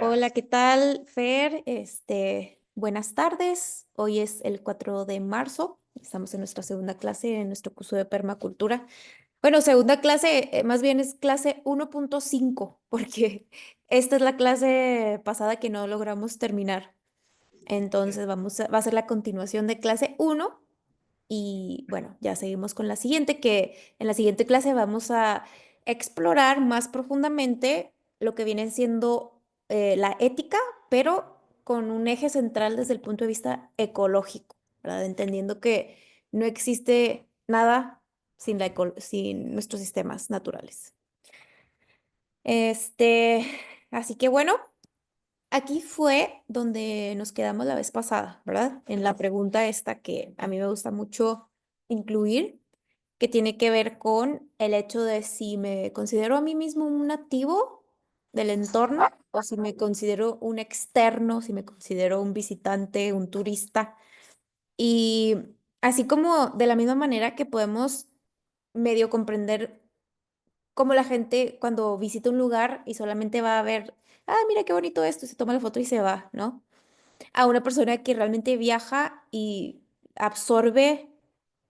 Hola, ¿qué tal, Fer? Buenas tardes. Hoy es el 4 de marzo. Estamos en nuestra segunda clase en nuestro curso de permacultura. Bueno, segunda clase, más bien es clase 1.5, porque esta es la clase pasada que no logramos terminar. Entonces va a ser la continuación de clase 1 y bueno, ya seguimos con la siguiente, que en la siguiente clase vamos a explorar más profundamente lo que viene siendo la ética, pero con un eje central desde el punto de vista ecológico, ¿verdad? Entendiendo que no existe nada sin nuestros sistemas naturales. Este, así que bueno. Aquí fue donde nos quedamos la vez pasada, ¿verdad? En la pregunta esta que a mí me gusta mucho incluir, que tiene que ver con el hecho de si me considero a mí mismo un nativo del entorno o si me considero un externo, si me considero un visitante, un turista. Y así como de la misma manera que podemos medio comprender cómo la gente cuando visita un lugar y solamente va a ver, ah, mira qué bonito esto, y se toma la foto y se va, ¿no? A una persona que realmente viaja y absorbe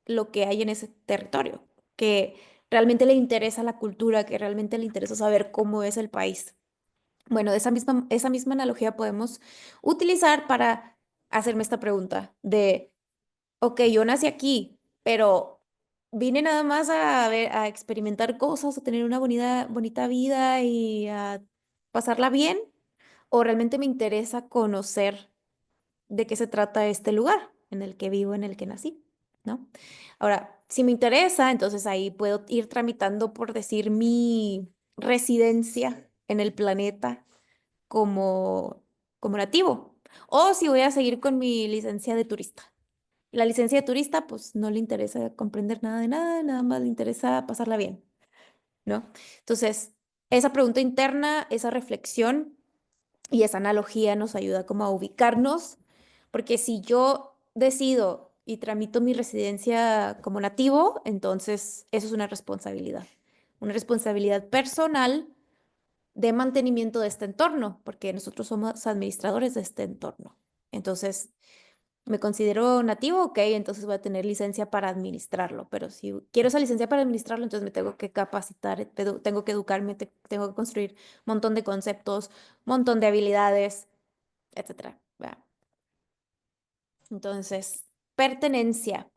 lo que hay en ese territorio, que realmente le interesa la cultura, que realmente le interesa saber cómo es el país. Bueno, esa misma analogía podemos utilizar para hacerme esta pregunta de, ok, yo nací aquí, pero vine nada más a ver, a experimentar cosas, a tener una bonita vida y a pasarla bien, o realmente me interesa conocer de qué se trata este lugar en el que vivo, en el que nací, ¿no? Ahora, si me interesa, entonces ahí puedo ir tramitando, por decir, mi residencia en el planeta como, como nativo. O si voy a seguir con mi licencia de turista. La licencia de turista, pues no le interesa comprender nada de nada, nada más le interesa pasarla bien, ¿no? Entonces, esa pregunta interna, esa reflexión y esa analogía nos ayuda como a ubicarnos, porque si yo decido y tramito mi residencia como nativo, entonces eso es una responsabilidad personal de mantenimiento de este entorno, porque nosotros somos administradores de este entorno. Entonces, me considero nativo, ok, entonces voy a tener licencia para administrarlo, pero si quiero esa licencia para administrarlo, entonces me tengo que capacitar, tengo que educarme, tengo que construir un montón de conceptos, un montón de habilidades, etcétera. ¿Verdad? Entonces, pertenencia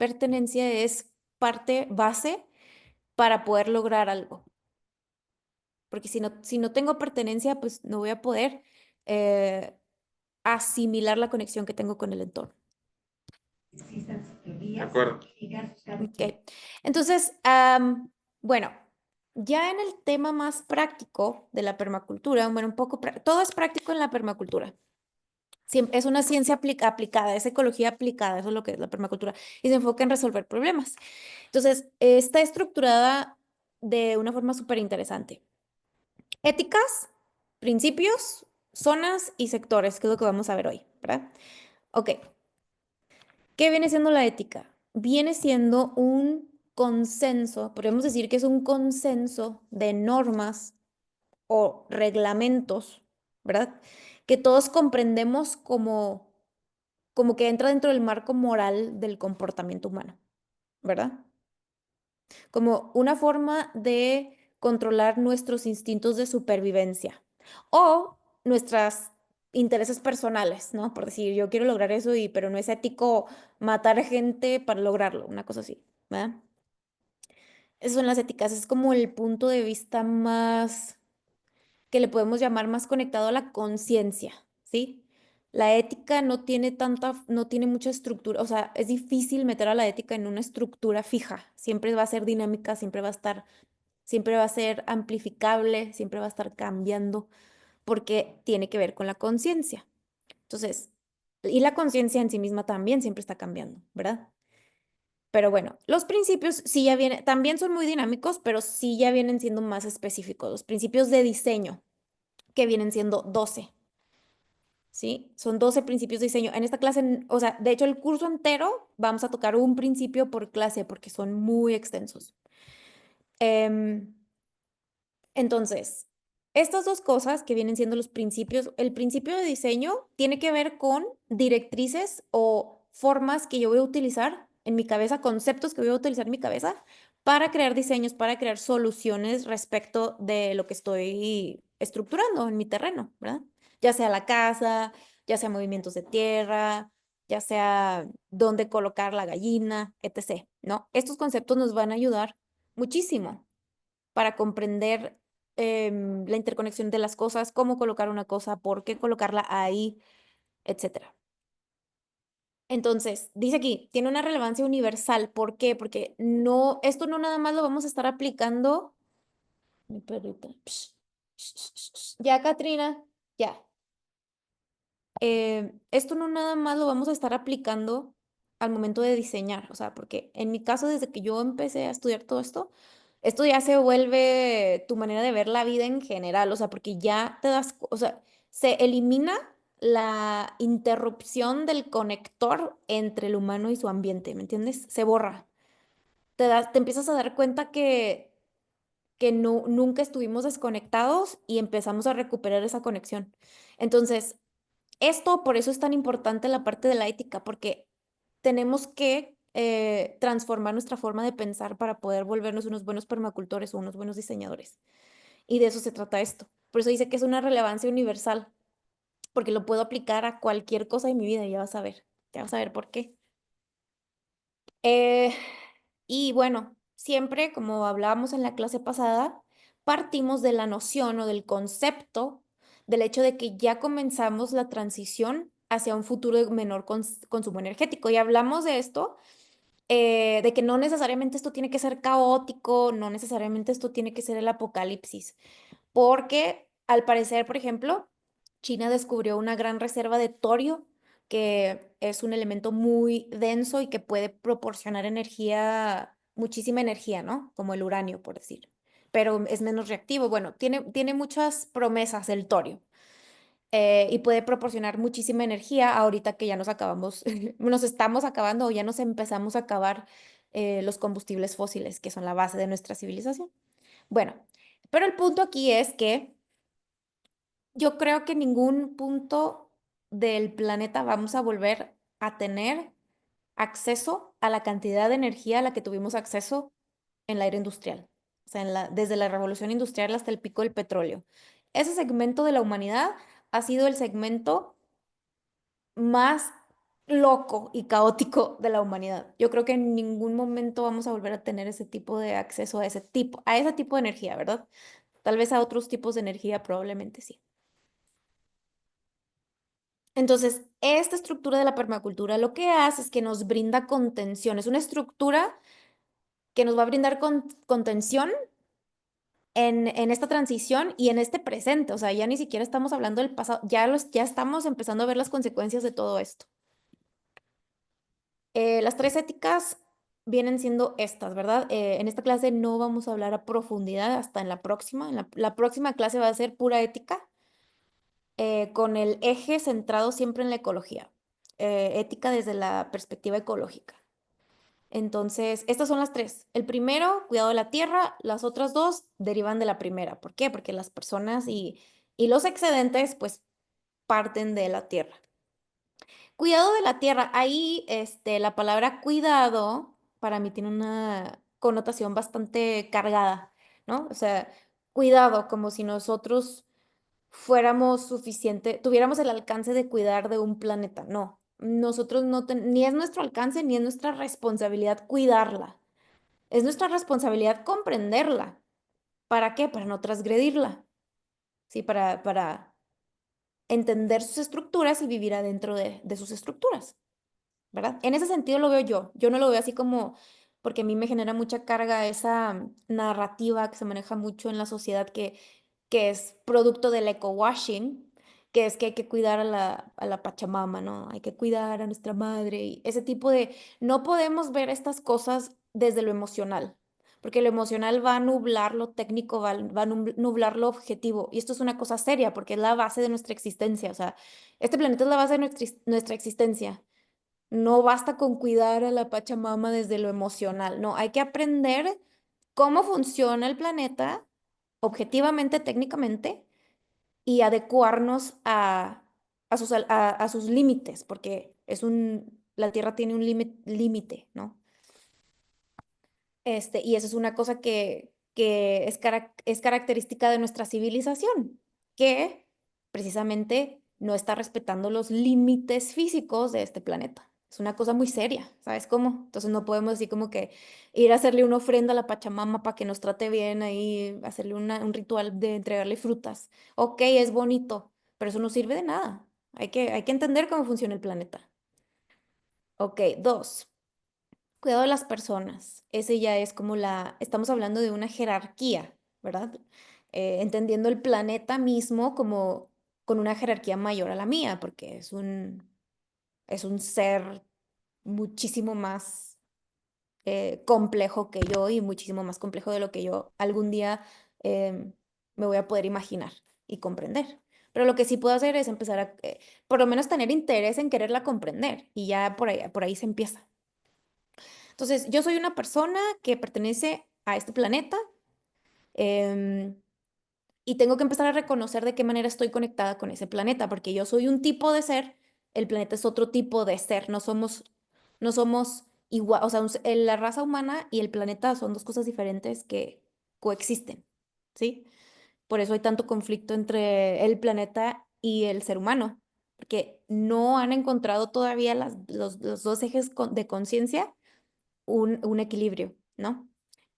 es parte base para poder lograr algo, porque si no tengo pertenencia, pues no voy a poder eh, asimilar la conexión que tengo con el entorno. De acuerdo. Ok. Entonces, bueno, ya en el tema más práctico de la permacultura, bueno, todo es práctico en la permacultura. Es una ciencia aplicada, es ecología aplicada, eso es lo que es la permacultura, y se enfoca en resolver problemas. Entonces, está estructurada de una forma súper interesante. Éticas, principios, zonas y sectores, que es lo que vamos a ver hoy, ¿verdad? Ok. ¿Qué viene siendo la ética? Viene siendo un consenso, podemos decir que es un consenso de normas o reglamentos, ¿verdad? Que todos comprendemos como que entra dentro del marco moral del comportamiento humano, ¿verdad? Como una forma de controlar nuestros instintos de supervivencia o nuestros intereses personales, ¿no? Por decir, yo quiero lograr eso pero no es ético matar gente para lograrlo, una cosa así, ¿verdad? Esas son las éticas, es como el punto de vista más que le podemos llamar más conectado a la conciencia, ¿sí? La ética no tiene mucha estructura, o sea, es difícil meter a la ética en una estructura fija, siempre va a ser dinámica, siempre va a ser amplificable, siempre va a estar cambiando, porque tiene que ver con la conciencia. Entonces, y la conciencia en sí misma también siempre está cambiando, ¿verdad? Pero bueno, los principios sí ya vienen, también son muy dinámicos, pero sí ya vienen siendo más específicos. Los principios de diseño, que vienen siendo 12, ¿sí? Son 12 principios de diseño. En esta clase, o sea, de hecho, el curso entero vamos a tocar un principio por clase porque son muy extensos. Em, entonces, Estas dos cosas que vienen siendo los principios, el principio de diseño tiene que ver con directrices o formas que yo voy a utilizar en mi cabeza, conceptos que voy a utilizar en mi cabeza para crear diseños, para crear soluciones respecto de lo que estoy estructurando en mi terreno, ¿verdad? Ya sea la casa, ya sea movimientos de tierra, ya sea dónde colocar la gallina, etc., ¿no? Estos conceptos nos van a ayudar muchísimo para comprender la interconexión de las cosas, cómo colocar una cosa, por qué colocarla ahí, etcétera. Entonces, dice aquí, tiene una relevancia universal. ¿Por qué? Porque no, esto no nada más lo vamos a estar aplicando. Mi perrita. Ya, Katrina, ya. Esto no nada más lo vamos a estar aplicando al momento de diseñar, o sea, porque en mi caso, desde que yo empecé a estudiar todo esto ya se vuelve tu manera de ver la vida en general, o sea, porque ya te das, o sea, se elimina la interrupción del conector entre el humano y su ambiente, ¿me entiendes? Se borra. Te empiezas a dar cuenta que no, nunca estuvimos desconectados y empezamos a recuperar esa conexión. Entonces, esto, por eso es tan importante la parte de la ética, porque tenemos que transformar nuestra forma de pensar para poder volvernos unos buenos permacultores o unos buenos diseñadores. Y de eso se trata esto. Por eso dice que es una relevancia universal, porque lo puedo aplicar a cualquier cosa de mi vida y ya vas a ver por qué. Eh, y bueno, siempre, como hablábamos en la clase pasada, partimos de la noción o del concepto del hecho de que ya comenzamos la transición hacia un futuro de menor consumo energético. Y hablamos de esto, de que no necesariamente esto tiene que ser caótico, no necesariamente esto tiene que ser el apocalipsis, porque al parecer, por ejemplo, China descubrió una gran reserva de torio, que es un elemento muy denso y que puede proporcionar energía, muchísima energía, ¿no? Como el uranio, por decir, pero es menos reactivo. Bueno, tiene muchas promesas el torio. Y puede proporcionar muchísima energía ahorita que ya nos acabamos, nos estamos acabando o ya nos empezamos a acabar los combustibles fósiles, que son la base de nuestra civilización. Bueno, pero el punto aquí es que yo creo que en ningún punto del planeta vamos a volver a tener acceso a la cantidad de energía a la que tuvimos acceso en la era industrial, o sea, desde la revolución industrial hasta el pico del petróleo. Ese segmento de la humanidad ha sido el segmento más loco y caótico de la humanidad. Yo creo que en ningún momento vamos a volver a tener ese tipo de acceso a ese tipo de energía, ¿verdad? Tal vez a otros tipos de energía, probablemente sí. Entonces, esta estructura de la permacultura lo que hace es que nos brinda contención. Es una estructura que nos va a brindar contención en esta transición y en este presente. O sea, ya ni siquiera estamos hablando del pasado, ya estamos empezando a ver las consecuencias de todo esto. Las tres éticas vienen siendo estas, ¿verdad? En esta clase no vamos a hablar a profundidad hasta en la próxima. La próxima clase va a ser pura ética, con el eje centrado siempre en la ecología, ética desde la perspectiva ecológica. Entonces, estas son las tres. El primero, cuidado de la tierra, las otras dos derivan de la primera. ¿Por qué? Porque las personas y los excedentes, pues, parten de la tierra. Cuidado de la tierra. Ahí, la palabra cuidado para mí tiene una connotación bastante cargada, ¿no? O sea, cuidado, como si nosotros fuéramos tuviéramos el alcance de cuidar de un planeta. No, nosotros no, ni es nuestro alcance ni es nuestra responsabilidad cuidarla. Es nuestra responsabilidad comprenderla. ¿Para qué? Para no transgredirla, ¿sí? Para entender sus estructuras y vivir adentro de sus estructuras. ¿Verdad? En ese sentido lo veo yo. Yo no lo veo así como, porque a mí me genera mucha carga esa narrativa que se maneja mucho en la sociedad que es producto del eco-washing, que es que hay que cuidar a la Pachamama, ¿no? Hay que cuidar a nuestra madre y ese tipo de... No podemos ver estas cosas desde lo emocional, porque lo emocional va a nublar lo técnico, va a nublar lo objetivo. Y esto es una cosa seria, porque es la base de nuestra existencia. O sea, este planeta es la base de nuestra existencia. No basta con cuidar a la Pachamama desde lo emocional, no, hay que aprender cómo funciona el planeta objetivamente, técnicamente, y adecuarnos a sus límites, porque la Tierra tiene un límite, ¿no? Y eso es una cosa que es característica de nuestra civilización, que precisamente no está respetando los límites físicos de este planeta. Es una cosa muy seria, ¿sabes cómo? Entonces no podemos decir como que ir a hacerle una ofrenda a la Pachamama para que nos trate bien ahí, hacerle un ritual de entregarle frutas. Ok, es bonito, pero eso no sirve de nada. Hay que entender cómo funciona el planeta. Ok, dos. Cuidado de las personas. Ese ya es como estamos hablando de una jerarquía, ¿verdad? Entendiendo el planeta mismo como con una jerarquía mayor a la mía, porque es un ser muchísimo más complejo que yo y muchísimo más complejo de lo que yo algún día me voy a poder imaginar y comprender. Pero lo que sí puedo hacer es empezar por lo menos tener interés en quererla comprender y ya por ahí se empieza. Entonces, yo soy una persona que pertenece a este planeta em, y tengo que empezar a reconocer de qué manera estoy conectada con ese planeta, porque yo soy un tipo de ser, el planeta es otro tipo de ser, no somos igual, o sea, la raza humana y el planeta son dos cosas diferentes que coexisten, ¿sí? Por eso hay tanto conflicto entre el planeta y el ser humano, porque no han encontrado todavía los dos ejes de conciencia un equilibrio, ¿no?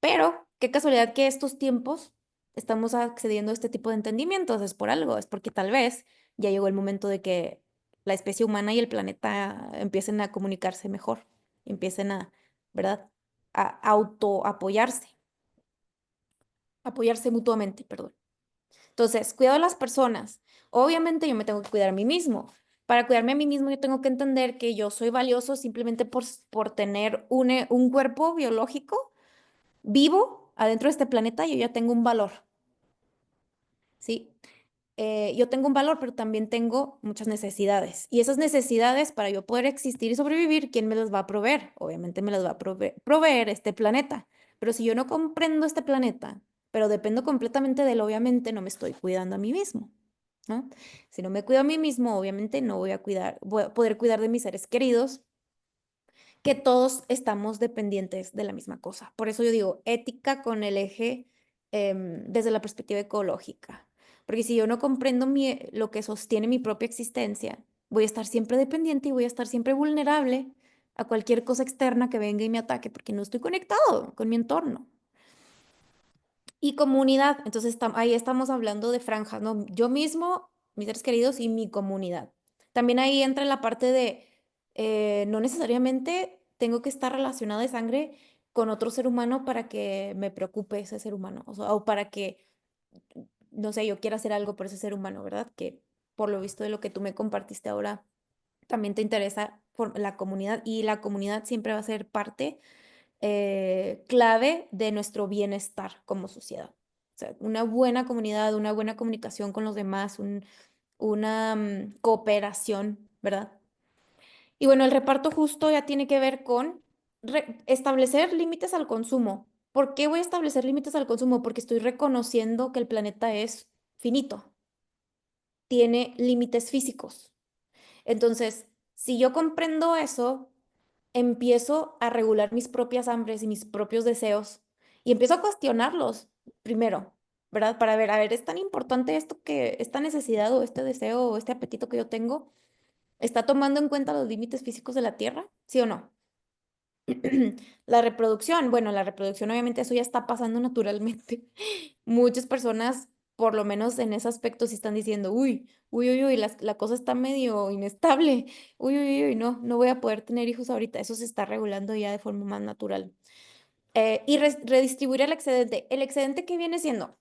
Pero qué casualidad que estos tiempos estamos accediendo a este tipo de entendimientos, es por algo, es porque tal vez ya llegó el momento de que la especie humana y el planeta empiecen a comunicarse mejor, empiecen ¿verdad? A apoyarse mutuamente, perdón. Entonces, cuidado a las personas. Obviamente yo me tengo que cuidar a mí mismo. Para cuidarme a mí mismo, yo tengo que entender que yo soy valioso simplemente por tener un cuerpo biológico vivo adentro de este planeta. Yo ya tengo un valor, ¿sí? Yo tengo un valor, pero también tengo muchas necesidades. Y esas necesidades, para yo poder existir y sobrevivir, ¿quién me las va a proveer? Obviamente me las va a proveer este planeta. Pero si yo no comprendo este planeta, pero dependo completamente de él, obviamente no me estoy cuidando a mí mismo, ¿no? Si no me cuido a mí mismo, obviamente no voy a poder cuidar de mis seres queridos, que todos estamos dependientes de la misma cosa. Por eso yo digo ética con el eje desde la perspectiva ecológica. Porque si yo no comprendo lo que sostiene mi propia existencia, voy a estar siempre dependiente y voy a estar siempre vulnerable a cualquier cosa externa que venga y me ataque, porque no estoy conectado con mi entorno. Y comunidad, entonces ahí estamos hablando de franjas, ¿no? Yo mismo, mis seres queridos y mi comunidad. También ahí entra la parte de, no necesariamente tengo que estar relacionada de sangre con otro ser humano para que me preocupe ese ser humano, o sea, o para que, no sé, yo quiera hacer algo por ese ser humano, ¿verdad? Que por lo visto de lo que tú me compartiste ahora, también te interesa por la comunidad y la comunidad siempre va a ser parte clave de nuestro bienestar como sociedad. O sea, una buena comunidad, una buena comunicación con los demás, una cooperación, ¿verdad? Y bueno, el reparto justo ya tiene que ver con establecer límites al consumo. ¿Por qué voy a establecer límites al consumo? Porque estoy reconociendo que el planeta es finito, tiene límites físicos. Entonces, si yo comprendo eso, empiezo a regular mis propias hambres y mis propios deseos y empiezo a cuestionarlos primero, ¿verdad? Para ver, a ver, ¿es tan importante esta necesidad o este deseo o este apetito que yo tengo? ¿Está tomando en cuenta los límites físicos de la Tierra? ¿Sí o no? La reproducción, bueno, la reproducción obviamente eso ya está pasando naturalmente. Muchas personas, por lo menos en ese aspecto, sí están diciendo, uy, uy, uy, uy, la cosa está medio inestable. Uy, uy, uy, no voy a poder tener hijos ahorita. Eso se está regulando ya de forma más natural. Y redistribuir el excedente. ¿El excedente qué viene siendo?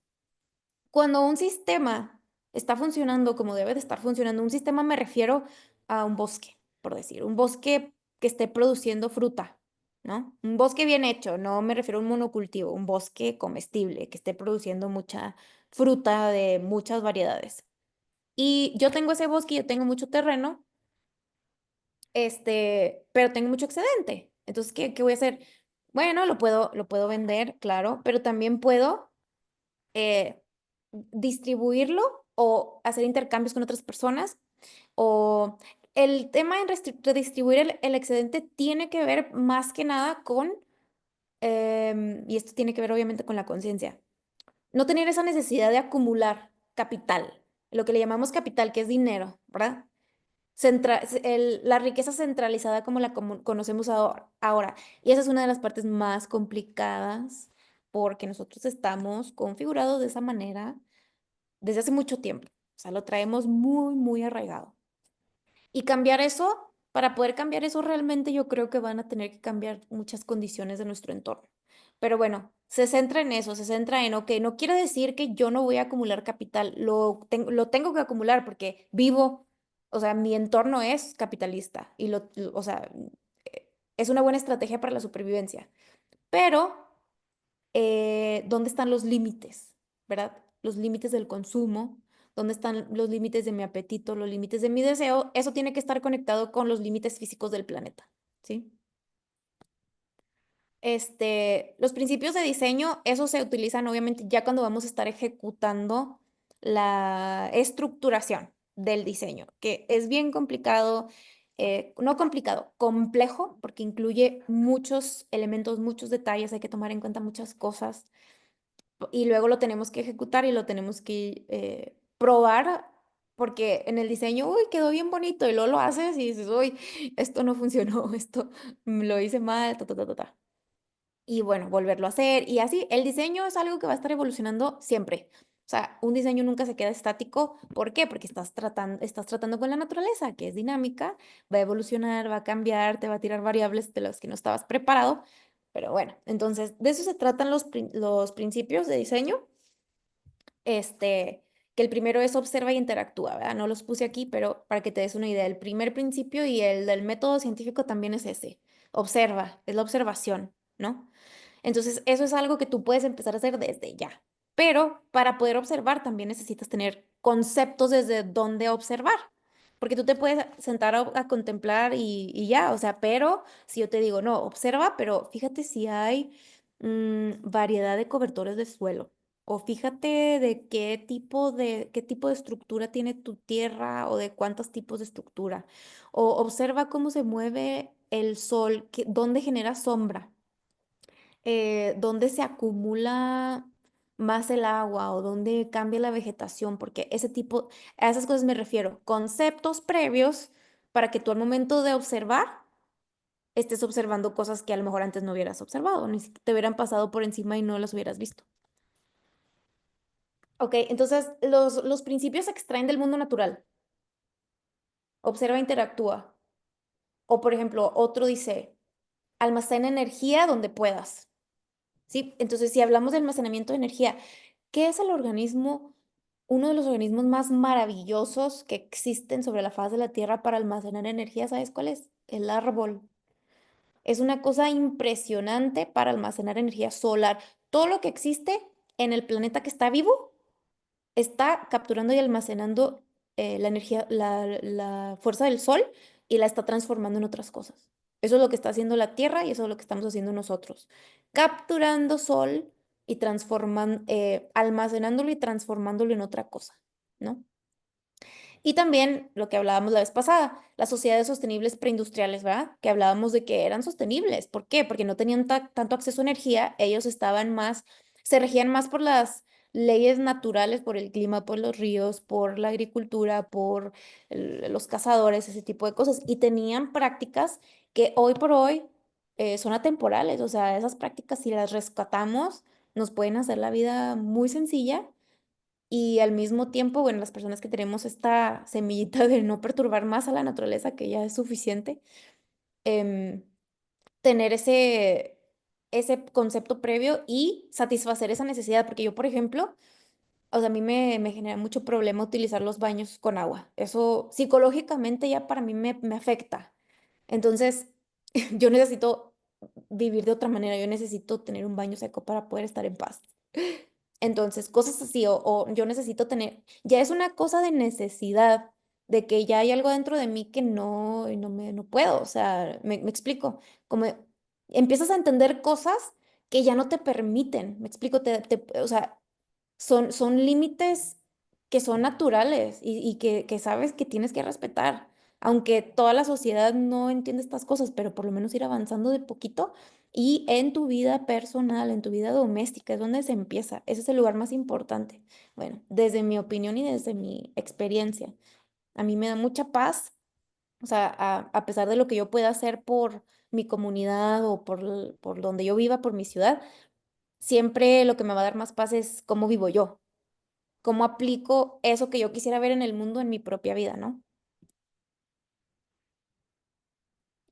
Cuando un sistema está funcionando como debe de estar funcionando, un sistema me refiero a un bosque, por decir, un bosque que esté produciendo fruta, ¿no? Un bosque bien hecho, no me refiero a un monocultivo, un bosque comestible que esté produciendo mucha fruta de muchas variedades. Y yo tengo ese bosque, yo tengo mucho terreno, pero tengo mucho excedente. Entonces, ¿qué voy a hacer? Bueno, lo puedo vender, claro, pero también puedo distribuirlo o hacer intercambios con otras personas. O el tema en redistribuir el excedente tiene que ver más que nada con, y esto tiene que ver obviamente con la conciencia, no tener esa necesidad de acumular capital, lo que le llamamos capital, que es dinero, ¿verdad? La riqueza centralizada como la conocemos ahora. Y esa es una de las partes más complicadas porque nosotros estamos configurados de esa manera desde hace mucho tiempo. O sea, lo traemos muy, muy arraigado. Y cambiar eso, para poder cambiar eso realmente yo creo que van a tener que cambiar muchas condiciones de nuestro entorno. Pero bueno, se centra en eso, se centra en, ok, no quiere decir que yo no voy a acumular capital, lo tengo que acumular porque vivo, o sea, mi entorno es capitalista y o sea, es una buena estrategia para la supervivencia. Pero dónde están los límites, ¿verdad? Los límites del consumo, dónde están los límites de mi apetito, los límites de mi deseo, eso tiene que estar conectado con los límites físicos del planeta, ¿sí? Los principios de diseño, esos se utilizan obviamente ya cuando vamos a estar ejecutando la estructuración del diseño, que es bien complicado, no complicado, complejo, porque incluye muchos elementos, muchos detalles, hay que tomar en cuenta muchas cosas y luego lo tenemos que ejecutar y lo tenemos que probar, porque en el diseño, uy, quedó bien bonito, y luego lo haces y dices, uy, esto no funcionó, esto lo hice mal, ta, ta, ta, ta, ta. Y bueno, volverlo a hacer y así. El diseño es algo que va a estar evolucionando siempre. O sea, un diseño nunca se queda estático. ¿Por qué? Porque estás tratando con la naturaleza, que es dinámica, va a evolucionar, va a cambiar, te va a tirar variables de las que no estabas preparado. Pero bueno, entonces de eso se tratan los principios de diseño. Que el primero es observa y interactúa, ¿verdad? No los puse aquí, pero para que te des una idea, el primer principio y el del método científico también es ese. Observa, es la observación, ¿no? Entonces, eso es algo que tú puedes empezar a hacer desde ya. Pero para poder observar también necesitas tener conceptos desde dónde observar. Porque tú te puedes sentar a contemplar y ya, o sea, pero si yo te digo, no, observa, pero fíjate si hay variedad de cobertores de suelo. O fíjate de qué tipo de estructura tiene tu tierra o de cuántos tipos de estructura. O observa cómo se mueve el sol, dónde genera sombra, dónde se acumula más el agua o dónde cambia la vegetación, porque a esas cosas me refiero, conceptos previos para que tú al momento de observar estés observando cosas que a lo mejor antes no hubieras observado, ni siquiera te hubieran pasado por encima y no las hubieras visto. Ok, entonces los principios se extraen del mundo natural. Observa, interactúa. O por ejemplo, otro dice, almacena energía donde puedas. ¿Sí? Entonces, si hablamos de almacenamiento de energía, ¿qué es el organismo, uno de los organismos más maravillosos que existen sobre la faz de la Tierra para almacenar energía? ¿Sabes cuál es? El árbol. Es una cosa impresionante para almacenar energía solar. Todo lo que existe en el planeta que está vivo está capturando y almacenando la energía, la fuerza del sol y la está transformando en otras cosas. Eso es lo que está haciendo la Tierra y eso es lo que estamos haciendo nosotros. Capturando sol y almacenándolo y transformándolo en otra cosa, ¿no? Y también lo que hablábamos la vez pasada, las sociedades sostenibles preindustriales, ¿verdad? Que hablábamos de que eran sostenibles. ¿Por qué? Porque no tenían tanto acceso a energía, ellos se regían más por las leyes naturales, por el clima, por los ríos, por la agricultura, por los cazadores, ese tipo de cosas. Y tenían prácticas que hoy por hoy son atemporales. O sea, esas prácticas, si las rescatamos, nos pueden hacer la vida muy sencilla y al mismo tiempo, bueno, las personas que tenemos esta semillita de no perturbar más a la naturaleza, que ya es suficiente, em, tener ese concepto previo y satisfacer esa necesidad, porque yo, por ejemplo, o sea, a mí me genera mucho problema utilizar los baños con agua. Eso psicológicamente ya para mí me afecta. Entonces, yo necesito vivir de otra manera, yo necesito tener un baño seco para poder estar en paz. Entonces, cosas así, o yo necesito tener, ya es una cosa de necesidad, de que ya hay algo dentro de mí que no puedo, o sea, me explico, como empiezas a entender cosas que ya no te permiten, me explico, o sea, son límites que son naturales y que sabes que tienes que respetar. Aunque toda la sociedad no entiende estas cosas, pero por lo menos ir avanzando de poquito y en tu vida personal, en tu vida doméstica, es donde se empieza. Ese es el lugar más importante. Bueno, desde mi opinión y desde mi experiencia, a mí me da mucha paz, o sea, a pesar de lo que yo pueda hacer por mi comunidad o por donde yo viva, por mi ciudad, siempre lo que me va a dar más paz es cómo vivo yo, cómo aplico eso que yo quisiera ver en el mundo en mi propia vida, ¿no?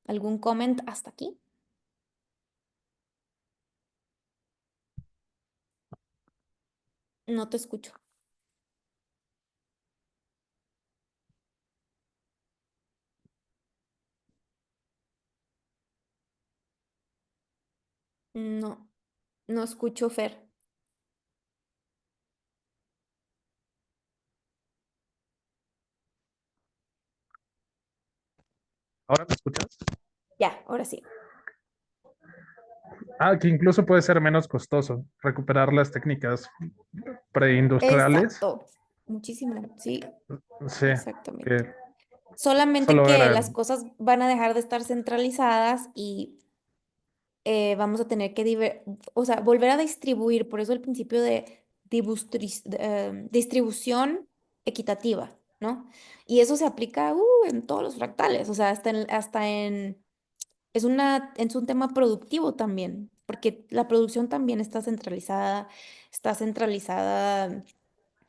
¿Algún comment hasta aquí? No te escucho. No, no escucho, Fer. ¿Ahora me escuchas? Ya, ahora sí. Ah, que incluso puede ser menos costoso recuperar las técnicas preindustriales. Exacto. Muchísimo, sí, Sí, exactamente. que Solamente solo que las eran. cosas van a dejar de estar centralizadas y vamos a tener que, o sea, volver a distribuir. Por eso el principio de, distribución equitativa, ¿no? Y eso se aplica en todos los fractales, o sea, es un tema productivo también, porque la producción también está centralizada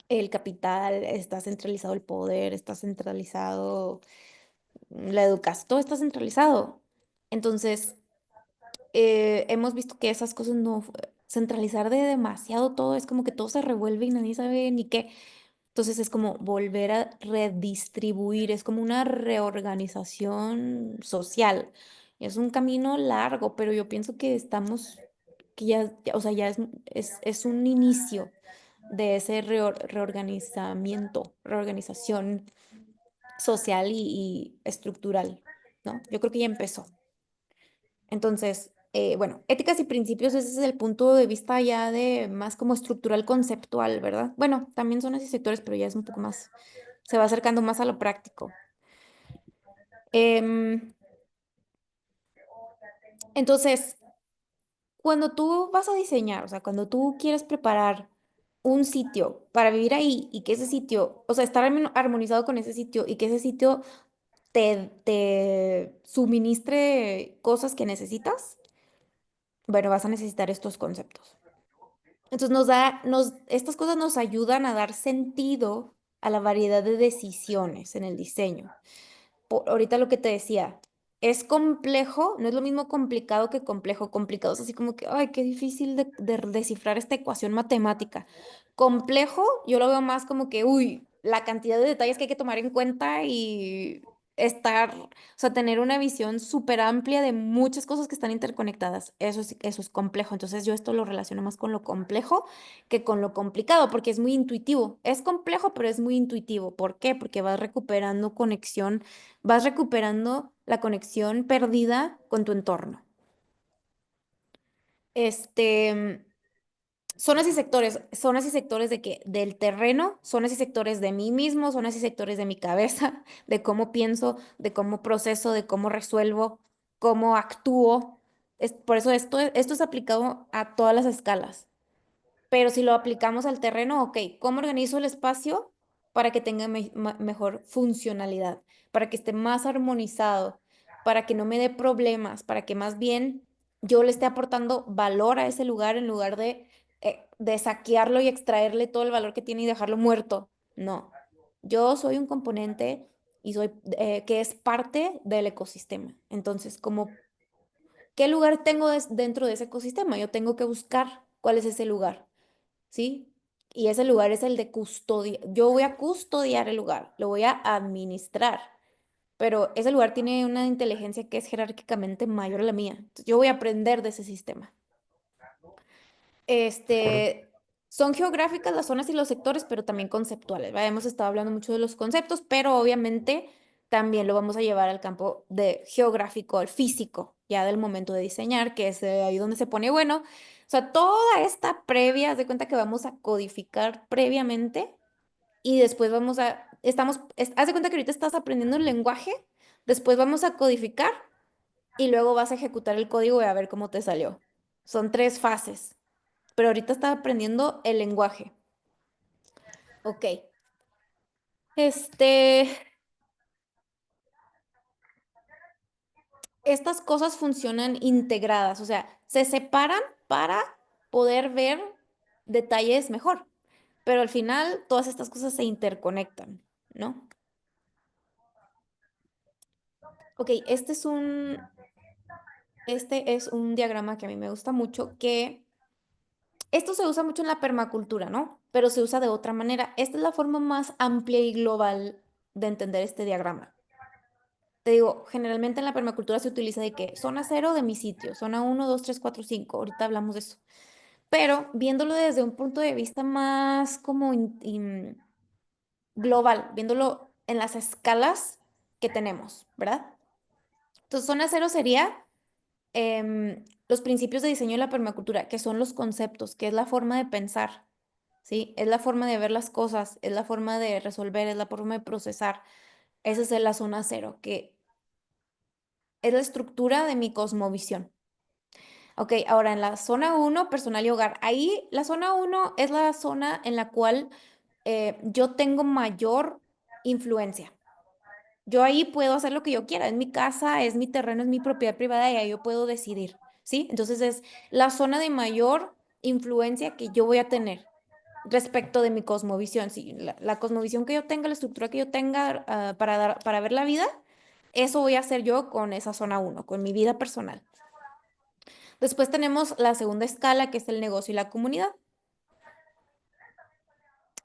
el capital, está centralizado el poder, está centralizado la educación, todo está centralizado. Entonces, hemos visto que esas cosas no, centralizar de demasiado todo, es como que todo se revuelve y nadie sabe ni qué. Entonces es como volver a redistribuir, es como una reorganización social. Es un camino largo, pero yo pienso que que o sea, es un inicio de ese reorganización social y estructural, ¿no? Yo creo que ya empezó. Entonces, bueno, éticas y principios, ese es el punto de vista ya de más como estructural conceptual, ¿verdad? Bueno, también son así sectores, pero ya es un poco más, se va acercando más a lo práctico. Em, entonces, cuando tú vas a diseñar, o sea, cuando tú quieres preparar un sitio para vivir ahí y que ese sitio, o sea, estar armonizado con ese sitio y que ese sitio te suministre cosas que necesitas, bueno, vas a necesitar estos conceptos. Entonces estas cosas nos ayudan a dar sentido a la variedad de decisiones en el diseño. Ahorita lo que te decía, es complejo, no es lo mismo complicado que complejo. Complicado es así como que, ay, qué difícil de descifrar esta ecuación matemática. Complejo, yo lo veo más como que, uy, la cantidad de detalles que hay que tomar en cuenta y o sea, tener una visión súper amplia de muchas cosas que están interconectadas. Eso es complejo. Entonces yo esto lo relaciono más con lo complejo que con lo complicado, porque es muy intuitivo. Es complejo, pero es muy intuitivo. ¿Por qué? Porque vas recuperando conexión, vas recuperando la conexión perdida con tu entorno. Este, zonas y sectores de que del terreno, zonas y sectores de mí mismo, zonas y sectores de mi cabeza, de cómo pienso, de cómo proceso, de cómo resuelvo, cómo actúo. Por eso esto es aplicado a todas las escalas. Pero si lo aplicamos al terreno, ok, ¿cómo organizo el espacio para que tenga mejor funcionalidad, para que esté más armonizado, para que no me dé problemas, para que más bien yo le esté aportando valor a ese lugar en lugar de saquearlo y extraerle todo el valor que tiene y dejarlo muerto? No, yo soy un componente y soy que es parte del ecosistema. Entonces, ¿qué lugar tengo dentro de ese ecosistema? Yo tengo que buscar cuál es ese lugar. ¿Sí? Y ese lugar es el de custodia. Yo voy a custodiar el lugar, lo voy a administrar, pero ese lugar tiene una inteligencia que es jerárquicamente mayor a la mía. Entonces, yo voy a aprender de ese sistema. De acuerdo. Son geográficas las zonas y los sectores, pero también conceptuales, ¿va? Hemos estado hablando mucho de los conceptos, pero obviamente también lo vamos a llevar al campo de geográfico, al físico, ya del momento de diseñar, que es ahí donde se pone bueno. sea, toda esta previa, haz de cuenta que vamos a codificar previamente y después haz de cuenta que ahorita estás aprendiendo el lenguaje, después vamos a codificar y luego vas a ejecutar el código y a ver cómo te salió. Son 3 fases, pero ahorita estás aprendiendo el lenguaje. Ok. Este, estas cosas funcionan integradas, o sea, se separan para poder ver detalles mejor, pero al final todas estas cosas se interconectan, ¿no? Ok, este es un diagrama que a mí me gusta mucho, que esto se usa mucho en la permacultura, ¿no? Pero se usa de otra manera. Esta es la forma más amplia y global de entender este diagrama. Te digo, generalmente en la permacultura se utiliza de que zona cero de mi sitio, zona uno, 2, 3, 4, 5. Ahorita hablamos de eso. Pero viéndolo desde un punto de vista más como global, viéndolo en las escalas que tenemos, ¿verdad? Entonces, zona cero sería los principios de diseño de la permacultura, que son los conceptos, que es la forma de pensar, ¿sí? Es la forma de ver las cosas, es la forma de resolver, es la forma de procesar. Esa es la zona cero, que es la estructura de mi cosmovisión. Ok, ahora en la zona uno, personal y hogar. Ahí la zona uno es la zona en la cual yo tengo mayor influencia. Yo ahí puedo hacer lo que yo quiera. Es mi casa, es mi terreno, es mi propiedad privada y ahí yo puedo decidir, ¿sí? Entonces es la zona de mayor influencia que yo voy a tener respecto de mi cosmovisión. Sí, la cosmovisión que yo tenga, la estructura que yo tenga para ver la vida, eso voy a hacer yo con esa zona uno, con mi vida personal. Después tenemos la segunda escala, que es el negocio y la comunidad.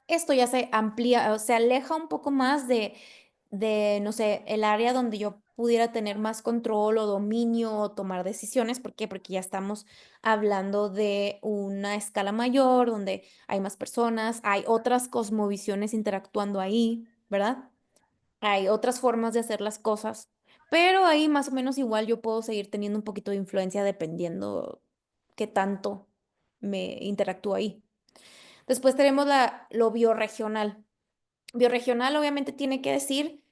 Esto ya se amplía, se aleja un poco más no sé, el área donde yo pudiera tener más control o dominio o tomar decisiones. ¿Por qué? Porque ya estamos hablando de una escala mayor, donde hay más personas, hay otras cosmovisiones interactuando ahí, ¿verdad? Hay otras formas de hacer las cosas, pero ahí más o menos igual yo puedo seguir teniendo un poquito de influencia dependiendo qué tanto me interactúo ahí. Después tenemos lo biorregional. Biorregional obviamente tiene que decir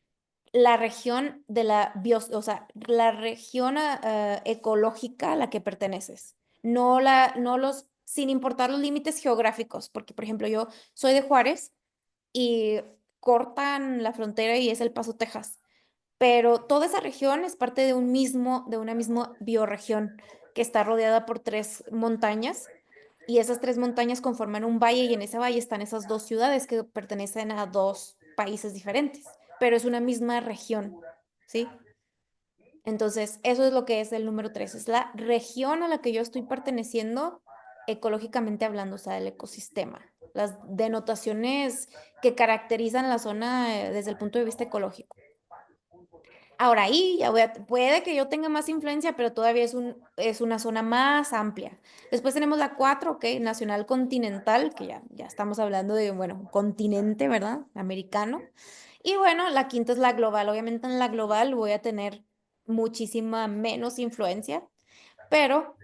la región de o sea, la región ecológica a la que perteneces. Sin importar los límites geográficos, porque por ejemplo yo soy de Juárez y cortan la frontera y es El Paso, Texas, pero toda esa región es parte de una misma biorregión que está rodeada por 3 montañas y esas 3 montañas conforman un valle y en ese valle están esas 2 ciudades que pertenecen a 2 países diferentes, pero es una misma región, ¿sí? Entonces, eso es lo que es el número 3, es la región a la que yo estoy perteneciendo ecológicamente hablando, o sea, el ecosistema, las denotaciones que caracterizan la zona desde el punto de vista ecológico. Ahora ahí puede que yo tenga más influencia, pero todavía es una zona más amplia. Después tenemos la 4, ok, nacional continental, que ya estamos hablando de, bueno, un continente, ¿verdad? Americano. Y bueno, la quinta es la global. Obviamente en la global voy a tener muchísima menos influencia, pero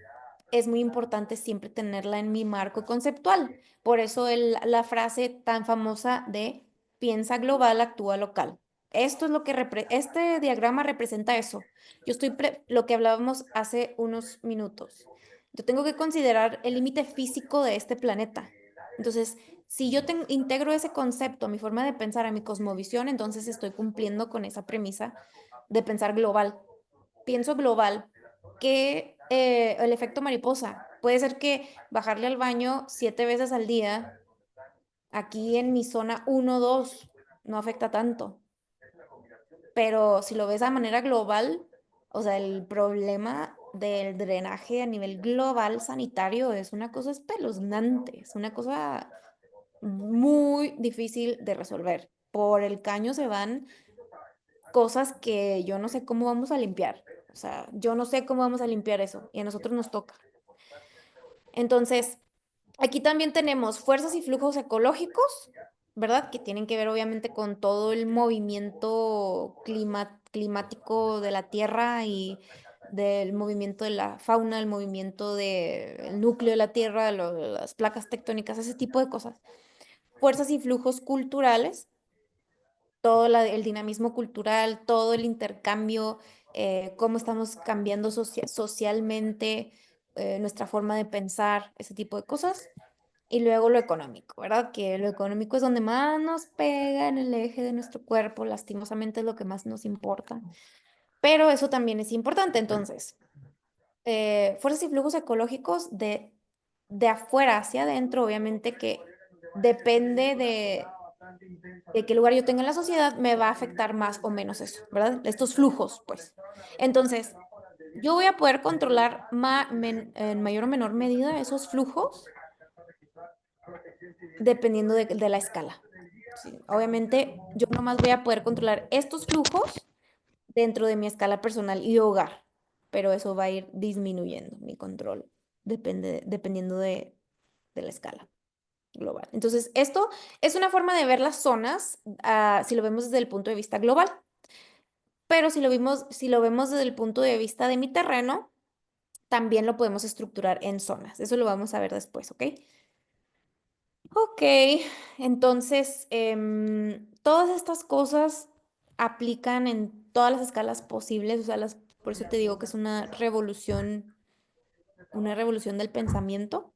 es muy importante siempre tenerla en mi marco conceptual. Por eso la frase tan famosa de piensa global, actúa local. Esto es lo que este diagrama representa eso. Lo que hablábamos hace unos minutos. Yo tengo que considerar el límite físico de este planeta. Entonces, si yo integro ese concepto a mi forma de pensar, a mi cosmovisión, entonces estoy cumpliendo con esa premisa de pensar global. Pienso global, que el efecto mariposa. Puede ser que bajarle al baño 7 veces al día, aquí en mi zona 1 2 no afecta tanto. Pero si lo ves de manera global, o sea, el problema del drenaje a nivel global sanitario es una cosa espeluznante, es una cosa muy difícil de resolver. Por el caño se van cosas que yo no sé cómo vamos a limpiar. O sea, yo no sé cómo vamos a limpiar eso y a nosotros nos toca. Entonces, aquí también tenemos fuerzas y flujos ecológicos, ¿verdad? Que tienen que ver obviamente con todo el movimiento climático de la Tierra y del movimiento de la fauna, el movimiento del núcleo de la Tierra, las placas tectónicas, ese tipo de cosas. Fuerzas y flujos culturales, todo el dinamismo cultural, todo el intercambio, cómo estamos cambiando socialmente, nuestra forma de pensar, ese tipo de cosas. Y luego lo económico, ¿verdad? Que lo económico es donde más nos pega en el eje de nuestro cuerpo, lastimosamente es lo que más nos importa. Pero eso también es importante. Entonces, fuerzas y flujos ecológicos de afuera hacia adentro, obviamente que depende de qué lugar yo tenga en la sociedad, me va a afectar más o menos eso, ¿verdad? Estos flujos, pues. Entonces, yo voy a poder controlar en mayor o menor medida esos flujos dependiendo de la escala. Sí, obviamente, yo nomás voy a poder controlar estos flujos dentro de mi escala personal y hogar, pero eso va a ir disminuyendo mi control, dependiendo de la escala global. Entonces, esto es una forma de ver las zonas, si lo vemos desde el punto de vista global, pero si lo vemos desde el punto de vista de mi terreno, también lo podemos estructurar en zonas. Eso lo vamos a ver después, ¿ok? Ok, entonces todas estas cosas aplican en todas las escalas posibles, o sea, por eso te digo que es una revolución del pensamiento.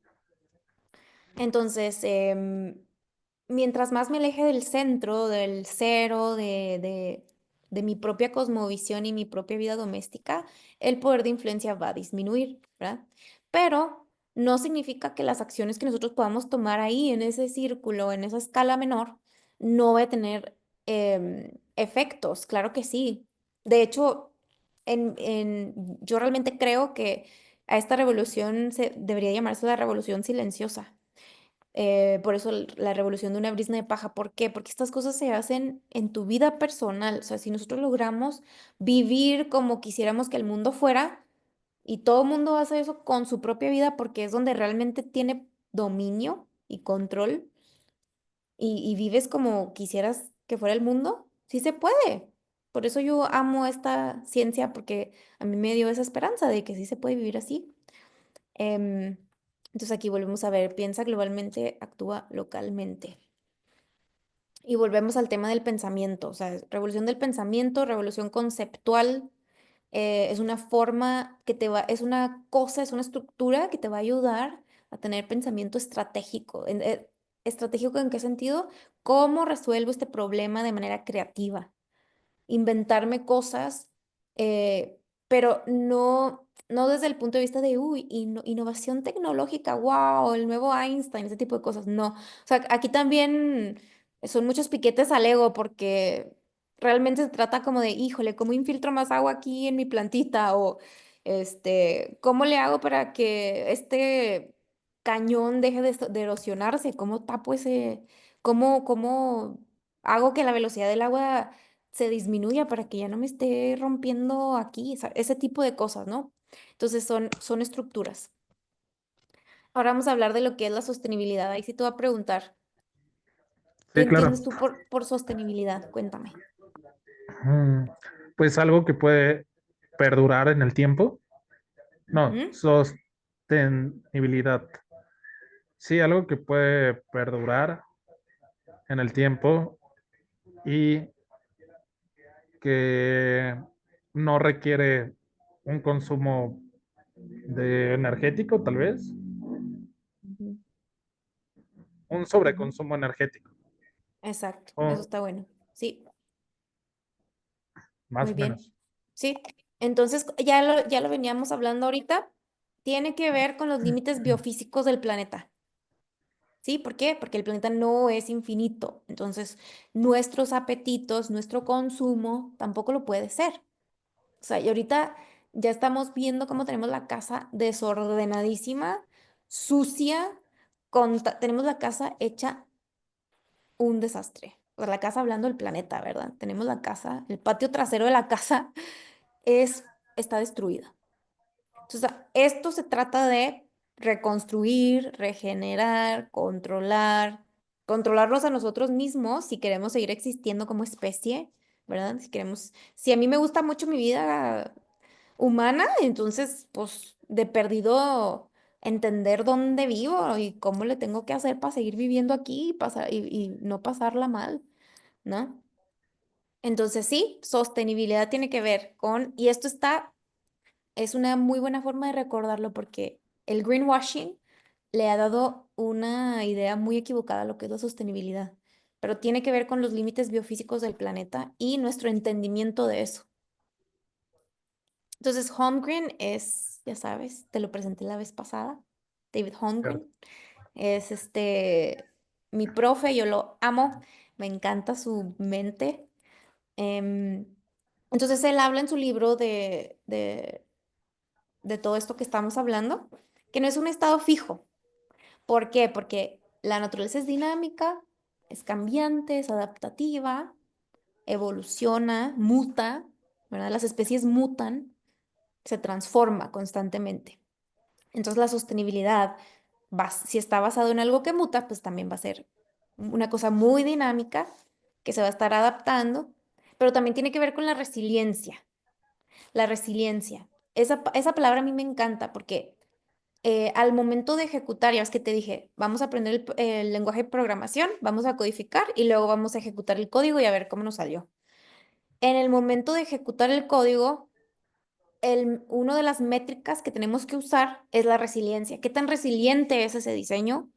Entonces, mientras más me aleje del centro, del cero, de mi propia cosmovisión y mi propia vida doméstica, el poder de influencia va a disminuir, ¿verdad? Pero no significa que las acciones que nosotros podamos tomar ahí, en ese círculo, en esa escala menor, no va a tener efectos. Claro que sí. De hecho, yo realmente creo que a esta revolución debería llamarse la revolución silenciosa. Por eso la revolución de una brizna de paja. ¿Por qué? Porque estas cosas se hacen en tu vida personal. O sea, si nosotros logramos vivir como quisiéramos que el mundo fuera, y todo el mundo hace eso con su propia vida porque es donde realmente tiene dominio y control, y vives como quisieras que fuera el mundo, sí se puede. Por eso yo amo esta ciencia porque a mí me dio esa esperanza de que sí se puede vivir así. Em, entonces aquí volvemos a ver, piensa globalmente, actúa localmente. Y volvemos al tema del pensamiento, o sea, revolución del pensamiento, revolución conceptual, es una forma es una cosa, es una estructura que te va a ayudar a tener pensamiento estratégico. ¿Estratégico en qué sentido? ¿Cómo resuelvo este problema de manera creativa? Inventarme cosas, pero no desde el punto de vista de, uy, innovación tecnológica, wow, el nuevo Einstein, ese tipo de cosas. No. O sea, aquí también son muchos piquetes al ego porque realmente se trata como de, híjole, ¿cómo infiltro más agua aquí en mi plantita? O, ¿cómo le hago para que este cañón deje de erosionarse? ¿Cómo tapo cómo hago que la velocidad del agua se disminuya para que ya no me esté rompiendo aquí, ese tipo de cosas, ¿no? Entonces son estructuras. Ahora vamos a hablar de lo que es la sostenibilidad. Ahí sí te voy a preguntar, ¿qué Sí, claro. entiendes tú por sostenibilidad? Cuéntame. Mm, Pues algo que puede perdurar en el tiempo. No, Ujú, sostenibilidad. Sí, algo que puede perdurar en el tiempo y que no requiere un consumo de energético, tal vez, ujú. un sobreconsumo energético, Exacto, eso o está bueno. Sí, más muy o bien. menos. Sí, entonces ya lo veníamos hablando ahorita. Tiene que ver con los límites biofísicos del planeta. ¿Sí? ¿Por qué? Porque el planeta no es infinito. Entonces, nuestros apetitos, nuestro consumo tampoco lo puede ser. O sea, y ahorita ya estamos viendo cómo tenemos la casa desordenadísima, sucia, tenemos la casa hecha un desastre. O sea, la casa hablando del planeta, ¿verdad? Tenemos la casa, el patio trasero de la casa es, está destruida. Entonces, esto se trata de reconstruir, regenerar, controlarnos a nosotros mismos si queremos seguir existiendo como especie, ¿verdad? Si a mí me gusta mucho mi vida, humana, entonces, pues, de perdido entender dónde vivo y cómo le tengo que hacer para seguir viviendo aquí y, y no pasarla mal, ¿no? Entonces, sí, sostenibilidad tiene que ver con, y esto es una muy buena forma de recordarlo porque el greenwashing le ha dado una idea muy equivocada a lo que es la sostenibilidad, pero tiene que ver con los límites biofísicos del planeta y nuestro entendimiento de eso. Entonces, Holmgren es, ya sabes, te lo presenté la vez pasada, David ¿cierto? Holmgren, es mi profe, yo lo amo, me encanta su mente. Em, entonces, él habla en su libro de todo esto que estamos hablando, que no es un estado fijo. ¿Por qué? Porque la naturaleza es dinámica, es cambiante, es adaptativa, evoluciona, muta, ¿verdad? Las especies mutan, se transforma constantemente. Entonces la sostenibilidad, si está basado en algo que muta, pues también va a ser una cosa muy dinámica que se va a estar adaptando, pero también tiene que ver con la resiliencia. La resiliencia. Esa palabra a mí me encanta porque al momento de ejecutar, ya es que te dije, vamos a aprender el lenguaje de programación, vamos a codificar y luego vamos a ejecutar el código y a ver cómo nos salió. En el momento de ejecutar el código, uno de las métricas que tenemos que usar es la resiliencia. ¿Qué tan resiliente es ese diseño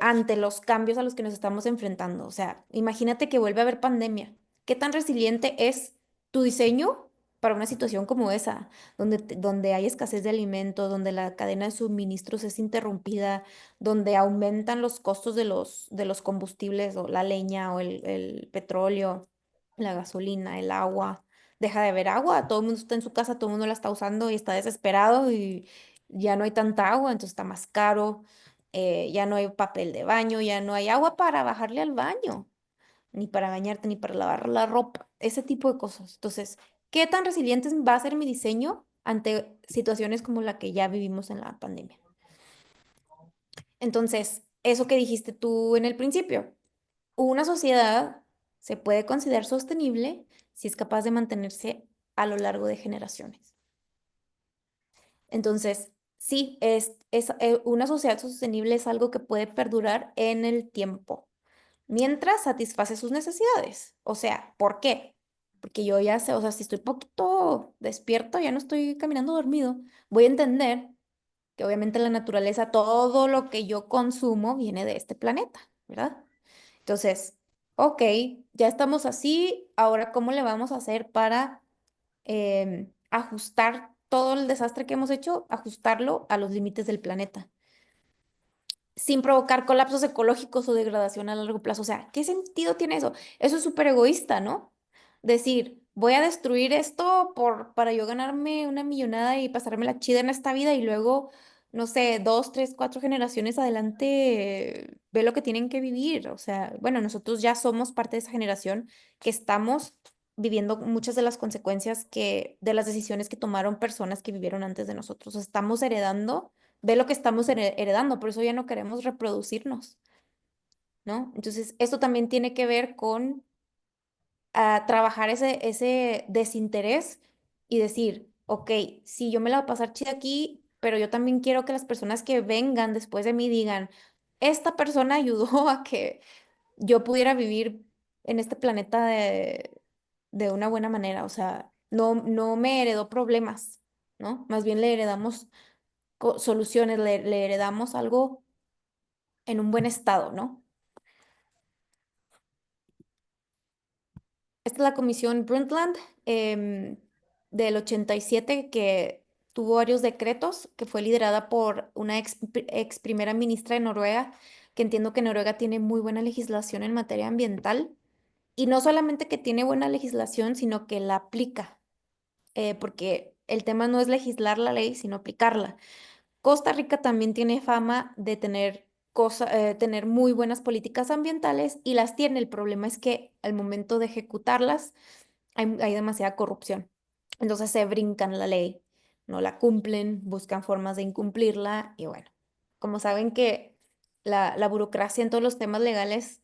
ante los cambios a los que nos estamos enfrentando? O sea, imagínate que vuelve a haber pandemia. ¿Qué tan resiliente es tu diseño para una situación como esa, donde hay escasez de alimentos, donde la cadena de suministros es interrumpida, donde aumentan los costos de los combustibles o la leña o el petróleo, la gasolina, el agua? Deja de haber agua, todo el mundo está en su casa, todo el mundo la está usando y está desesperado y ya no hay tanta agua, entonces está más caro. Ya no hay papel de baño, ya no hay agua para bajarle al baño, ni para bañarte, ni para lavar la ropa, ese tipo de cosas. Entonces, ¿qué tan resiliente va a ser mi diseño ante situaciones como la que ya vivimos en la pandemia? Entonces, eso que dijiste tú en el principio, una sociedad se puede considerar sostenible si es capaz de mantenerse a lo largo de generaciones. Entonces, sí, una sociedad sostenible es algo que puede perdurar en el tiempo mientras satisface sus necesidades. O sea, ¿por qué? Porque yo ya sé, o sea, si estoy poquito despierto, ya no estoy caminando dormido, voy a entender que obviamente la naturaleza, todo lo que yo consumo viene de este planeta, ¿verdad? Entonces, ok, ya estamos así, ahora ¿cómo le vamos a hacer para ajustar todo el desastre que hemos hecho, ajustarlo a los límites del planeta? Sin provocar colapsos ecológicos o degradación a largo plazo. O sea, ¿qué sentido tiene eso? Eso es súper egoísta, ¿no? Decir, voy a destruir esto para yo ganarme una millonada y pasarme la chida en esta vida y luego, no sé, dos, tres, cuatro generaciones adelante, ve lo que tienen que vivir. O sea, bueno, nosotros ya somos parte de esa generación que estamos viviendo muchas de las consecuencias de las decisiones que tomaron personas que vivieron antes de nosotros. Estamos heredando, ve lo que estamos heredando, por eso ya no queremos reproducirnos, ¿no? Entonces, esto también tiene que ver con trabajar ese desinterés y decir, ok, sí, yo me la voy a pasar chida aquí, pero yo también quiero que las personas que vengan después de mí digan, esta persona ayudó a que yo pudiera vivir en este planeta de una buena manera, o sea, no me heredó problemas, ¿no? Más bien le heredamos soluciones, le heredamos algo en un buen estado, ¿no? Esta es la comisión Brundtland del 87 que tuvo varios decretos, que fue liderada por una ex primera ministra de Noruega, que entiendo que Noruega tiene muy buena legislación en materia ambiental. Y no solamente que tiene buena legislación, sino que la aplica, porque el tema no es legislar la ley, sino aplicarla. Costa Rica también tiene fama de tener muy buenas políticas ambientales y las tiene. El problema es que al momento de ejecutarlas hay demasiada corrupción. Entonces se brincan la ley, no la cumplen, buscan formas de incumplirla y bueno, como saben que la burocracia en todos los temas legales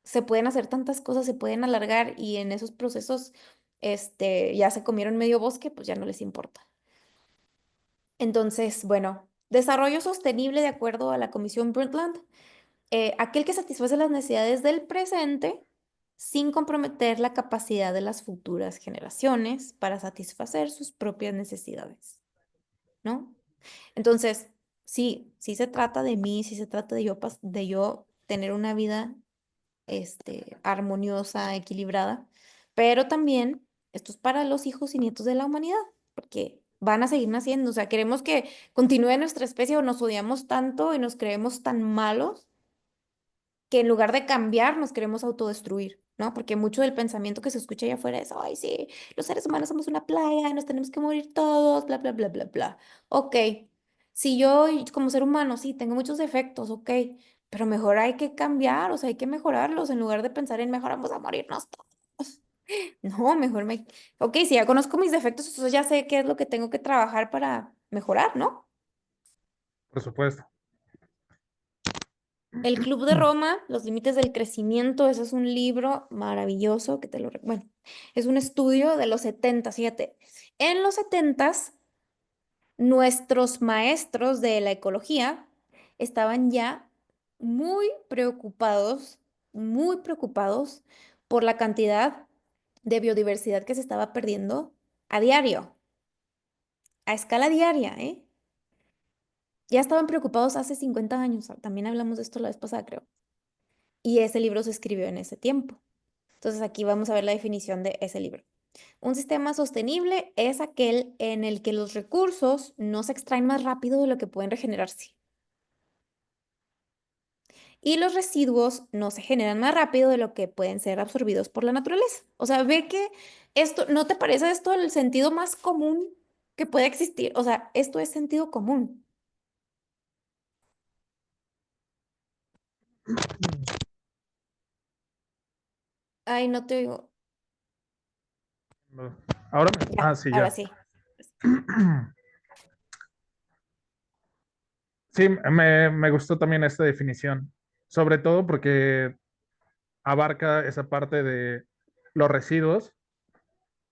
se pueden hacer tantas cosas, se pueden alargar y en esos procesos ya se comieron medio bosque, pues ya no les importa. Entonces, bueno, desarrollo sostenible de acuerdo a la Comisión Brundtland, aquel que satisface las necesidades del presente sin comprometer la capacidad de las futuras generaciones para satisfacer sus propias necesidades, ¿no? Entonces, sí, sí se trata de mí, sí se trata de yo tener una vida, armoniosa, equilibrada, pero también esto es para los hijos y nietos de la humanidad, porque van a seguir naciendo, o sea, queremos que continúe nuestra especie o nos odiamos tanto y nos creemos tan malos que en lugar de cambiar nos queremos autodestruir, ¿no? Porque mucho del pensamiento que se escucha allá afuera es, ay, sí, los seres humanos somos una plaga, nos tenemos que morir todos, bla, bla, bla, bla, bla. Ok, si yo como ser humano, sí, tengo muchos defectos, ok, pero mejor hay que cambiar, o sea, hay que mejorarlos en lugar de pensar en mejor vamos a morirnos todos. No, mejor Ok, si ya conozco mis defectos, entonces ya sé qué es lo que tengo que trabajar para mejorar, ¿no? Por supuesto. El Club de Roma, Los Límites del Crecimiento, ese es un libro maravilloso que bueno, es un estudio de los 70, fíjate. En los 70, nuestros maestros de la ecología estaban ya muy preocupados por la cantidad de biodiversidad que se estaba perdiendo a diario, a escala diaria, ¿eh? Ya estaban preocupados hace 50 años, también hablamos de esto la vez pasada, creo. Y ese libro se escribió en ese tiempo. Entonces aquí vamos a ver la definición de ese libro. Un sistema sostenible es aquel en el que los recursos no se extraen más rápido de lo que pueden regenerarse y los residuos no se generan más rápido de lo que pueden ser absorbidos por la naturaleza. O sea, ve que esto, ¿no te parece esto el sentido más común que puede existir? O sea, esto es sentido común. Ay, no te oigo. Ahora Ya, sí, ahora ya. sí. Sí, me gustó también esta definición, sobre todo porque abarca esa parte de los residuos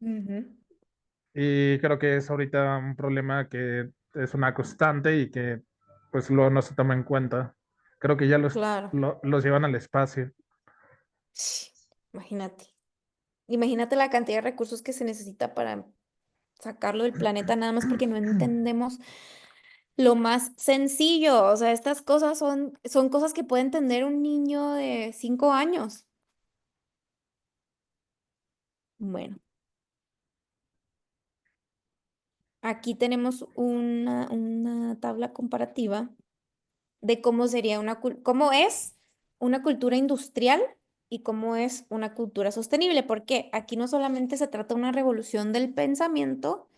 Ujú. y creo que es ahorita un problema que es una constante y que pues luego no se toma en cuenta. Creo que ya Claro. los llevan al espacio. Sí, imagínate. Imagínate la cantidad de recursos que se necesita para sacarlo del planeta nada más porque no entendemos lo más sencillo. O sea, estas cosas son cosas que puede entender un niño de 5 años. Bueno, aquí tenemos una tabla comparativa de cómo sería cómo es una cultura industrial y cómo es una cultura sostenible. Porque aquí no solamente se trata de una revolución del pensamiento,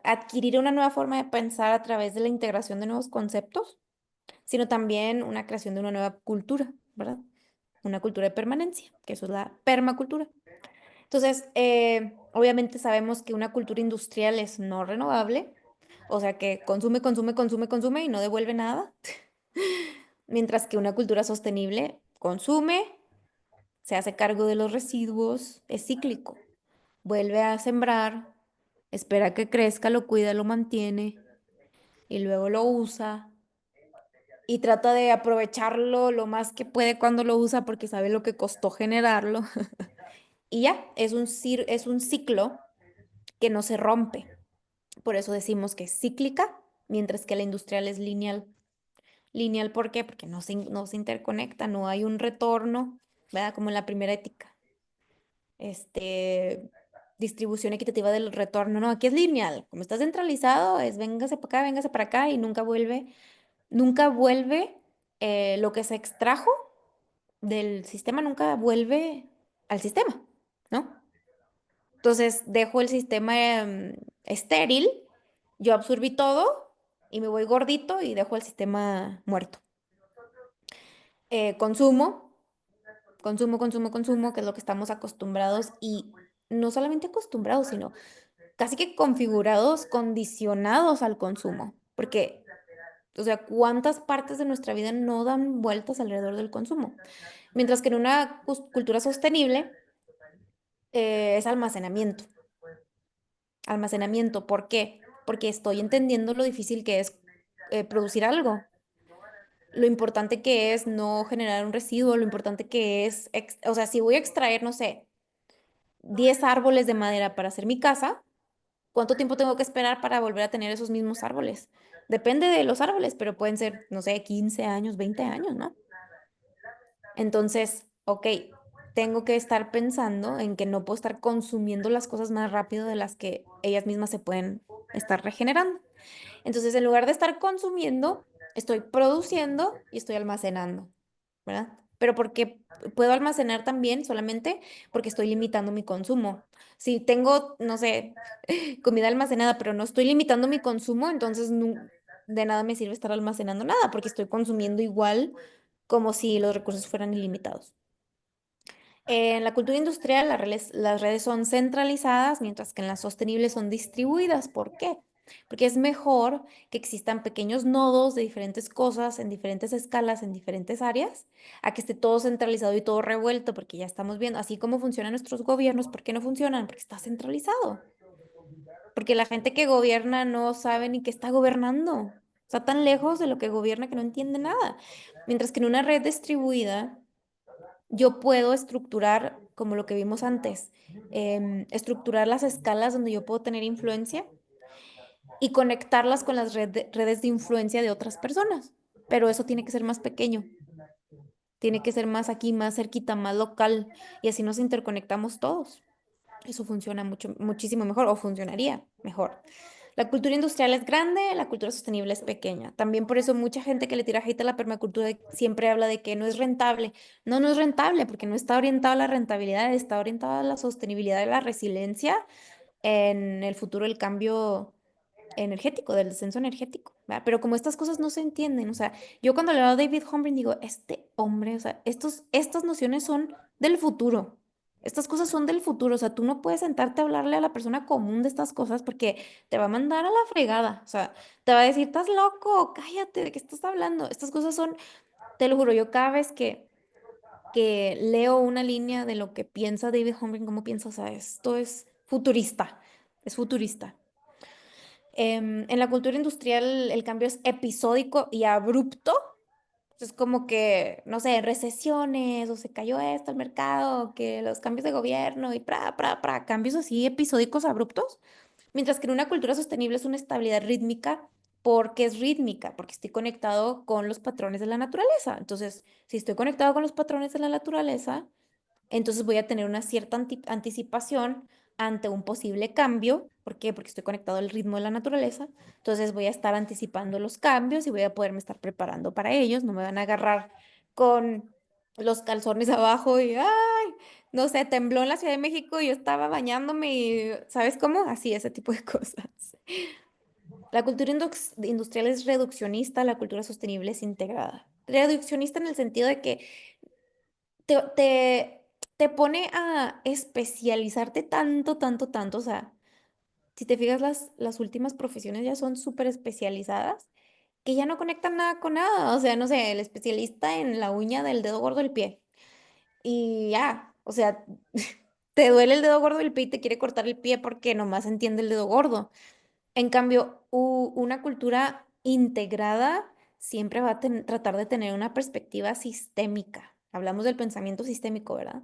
adquirir una nueva forma de pensar a través de la integración de nuevos conceptos, sino también una creación de una nueva cultura, ¿verdad? Una cultura de permanencia, que eso es la permacultura. Entonces, obviamente sabemos que una cultura industrial es no renovable, o sea que consume, consume, consume, consume y no devuelve nada, mientras que una cultura sostenible consume, se hace cargo de los residuos, es cíclico, vuelve a sembrar, espera que crezca, lo cuida, lo mantiene y luego lo usa y trata de aprovecharlo lo más que puede cuando lo usa porque sabe lo que costó generarlo. Y ya, es un ciclo que no se rompe. Por eso decimos que es cíclica, mientras que la industrial es lineal. Lineal, ¿por qué? Porque no se interconecta, no hay un retorno, ¿verdad? Como en la primera ética. Este, distribución equitativa del retorno. No, aquí es lineal. Como está centralizado, es véngase para acá y nunca vuelve lo que se extrajo del sistema, nunca vuelve al sistema, ¿no? Entonces dejo el sistema estéril, yo absorbí todo y me voy gordito y dejo el sistema muerto. Consumo, consumo, que es lo que estamos acostumbrados y no solamente acostumbrados, sino casi que configurados, condicionados al consumo. Porque, o sea, ¿cuántas partes de nuestra vida no dan vueltas alrededor del consumo? Mientras que en una cultura sostenible, Es almacenamiento. Almacenamiento. ¿Por qué? Porque estoy entendiendo lo difícil que es producir algo. Lo importante que es no generar un residuo, lo importante que es, o sea, si voy a extraer, no sé, 10 árboles de madera para hacer mi casa, ¿cuánto tiempo tengo que esperar para volver a tener esos mismos árboles? Depende de los árboles, pero pueden ser, no sé, 15 años, 20 años, ¿no? Entonces, ok, tengo que estar pensando en que no puedo estar consumiendo las cosas más rápido de las que ellas mismas se pueden estar regenerando. Entonces, en lugar de estar consumiendo, estoy produciendo y estoy almacenando, ¿verdad? Pero porque puedo almacenar también solamente porque estoy limitando mi consumo. Si tengo, no sé, comida almacenada, pero no estoy limitando mi consumo, entonces de nada me sirve estar almacenando nada porque estoy consumiendo igual como si los recursos fueran ilimitados. En la cultura industrial, las redes son centralizadas, mientras que en las sostenibles son distribuidas. ¿Por qué? Porque es mejor que existan pequeños nodos de diferentes cosas en diferentes escalas, en diferentes áreas, a que esté todo centralizado y todo revuelto, porque ya estamos viendo, así como funcionan nuestros gobiernos, ¿por qué no funcionan? Porque está centralizado. Porque la gente que gobierna no sabe ni qué está gobernando. Está tan lejos de lo que gobierna que no entiende nada. Mientras que en una red distribuida yo puedo estructurar, como lo que vimos antes, estructurar las escalas donde yo puedo tener influencia y conectarlas con las redes de influencia de otras personas. Pero eso tiene que ser más pequeño, tiene que ser más aquí, más cerquita, más local, y así nos interconectamos todos. Eso funciona mucho, muchísimo mejor o funcionaría mejor. La cultura industrial es grande, la cultura sostenible es pequeña. También por eso mucha gente que le tira hate a la permacultura siempre habla de que no es rentable. No, no es rentable porque no está orientada a la rentabilidad, está orientada a la sostenibilidad y la resiliencia en el futuro del cambio energético, del descenso energético, ¿verdad? Pero como estas cosas no se entienden, o sea, yo cuando le veo a David Humphrey digo, este hombre, o sea, estas nociones son del futuro. Estas cosas son del futuro, o sea, tú no puedes sentarte a hablarle a la persona común de estas cosas porque te va a mandar a la fregada, o sea, te va a decir, estás loco, cállate, ¿de qué estás hablando? Estas cosas son, te lo juro, yo cada vez que leo una línea de lo que piensa David Humphrey, cómo piensa, o sea, esto es futurista. En la cultura industrial el cambio es episódico y abrupto. Es como que, no sé, recesiones o se cayó esto el mercado, que los cambios de gobierno y cambios así episódicos abruptos. Mientras que en una cultura sostenible es una estabilidad rítmica porque es rítmica, porque estoy conectado con los patrones de la naturaleza. Entonces, si estoy conectado con los patrones de la naturaleza, entonces voy a tener una cierta anticipación ante un posible cambio. ¿Por qué? Porque estoy conectado al ritmo de la naturaleza. Entonces voy a estar anticipando los cambios y voy a poderme estar preparando para ellos. No me van a agarrar con los calzones abajo y, ay, no sé, tembló en la Ciudad de México y yo estaba bañándome y, ¿sabes cómo? Así, ese tipo de cosas. La cultura industrial es reduccionista, la cultura sostenible es integrada. Reduccionista en el sentido de que te, te, te pone a especializarte tanto, tanto, tanto. O sea, si te fijas, las últimas profesiones ya son súper especializadas, que ya no conectan nada con nada. O sea, no sé, el especialista en la uña del dedo gordo del pie. Y ya, o sea, te duele el dedo gordo del pie y te quiere cortar el pie porque nomás entiende el dedo gordo. En cambio, una cultura integrada siempre va a tratar de tener una perspectiva sistémica. Hablamos del pensamiento sistémico, ¿verdad?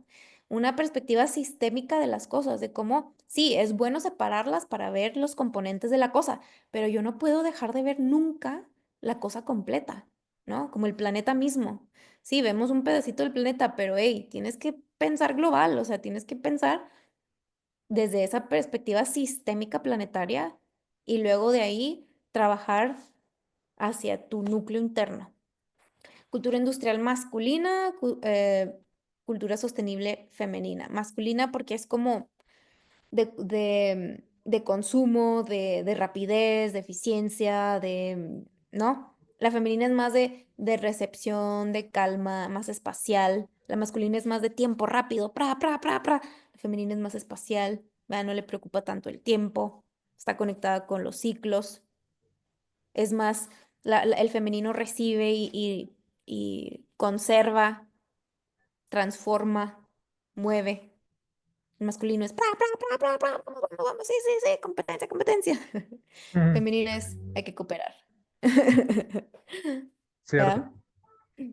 Una perspectiva sistémica de las cosas, de cómo, sí, es bueno separarlas para ver los componentes de la cosa, pero yo no puedo dejar de ver nunca la cosa completa, ¿no? Como el planeta mismo. Sí, vemos un pedacito del planeta, pero hey, tienes que pensar global, o sea, tienes que pensar desde esa perspectiva sistémica planetaria y luego de ahí trabajar hacia tu núcleo interno. Cultura industrial masculina, cultura sostenible femenina. Masculina porque es como de consumo, de rapidez, de eficiencia, ¿no? La femenina es más de recepción, de calma, más espacial. La masculina es más de tiempo rápido, pra. La femenina es más espacial, ¿verdad? No le preocupa tanto el tiempo, está conectada con los ciclos. Es más, el femenino recibe y conserva, transforma, mueve. El masculino es, vamos, vamos, vamos, sí, sí, sí, competencia, competencia. Ujú, Femenino es, hay que cooperar. cierto. ¿Ya?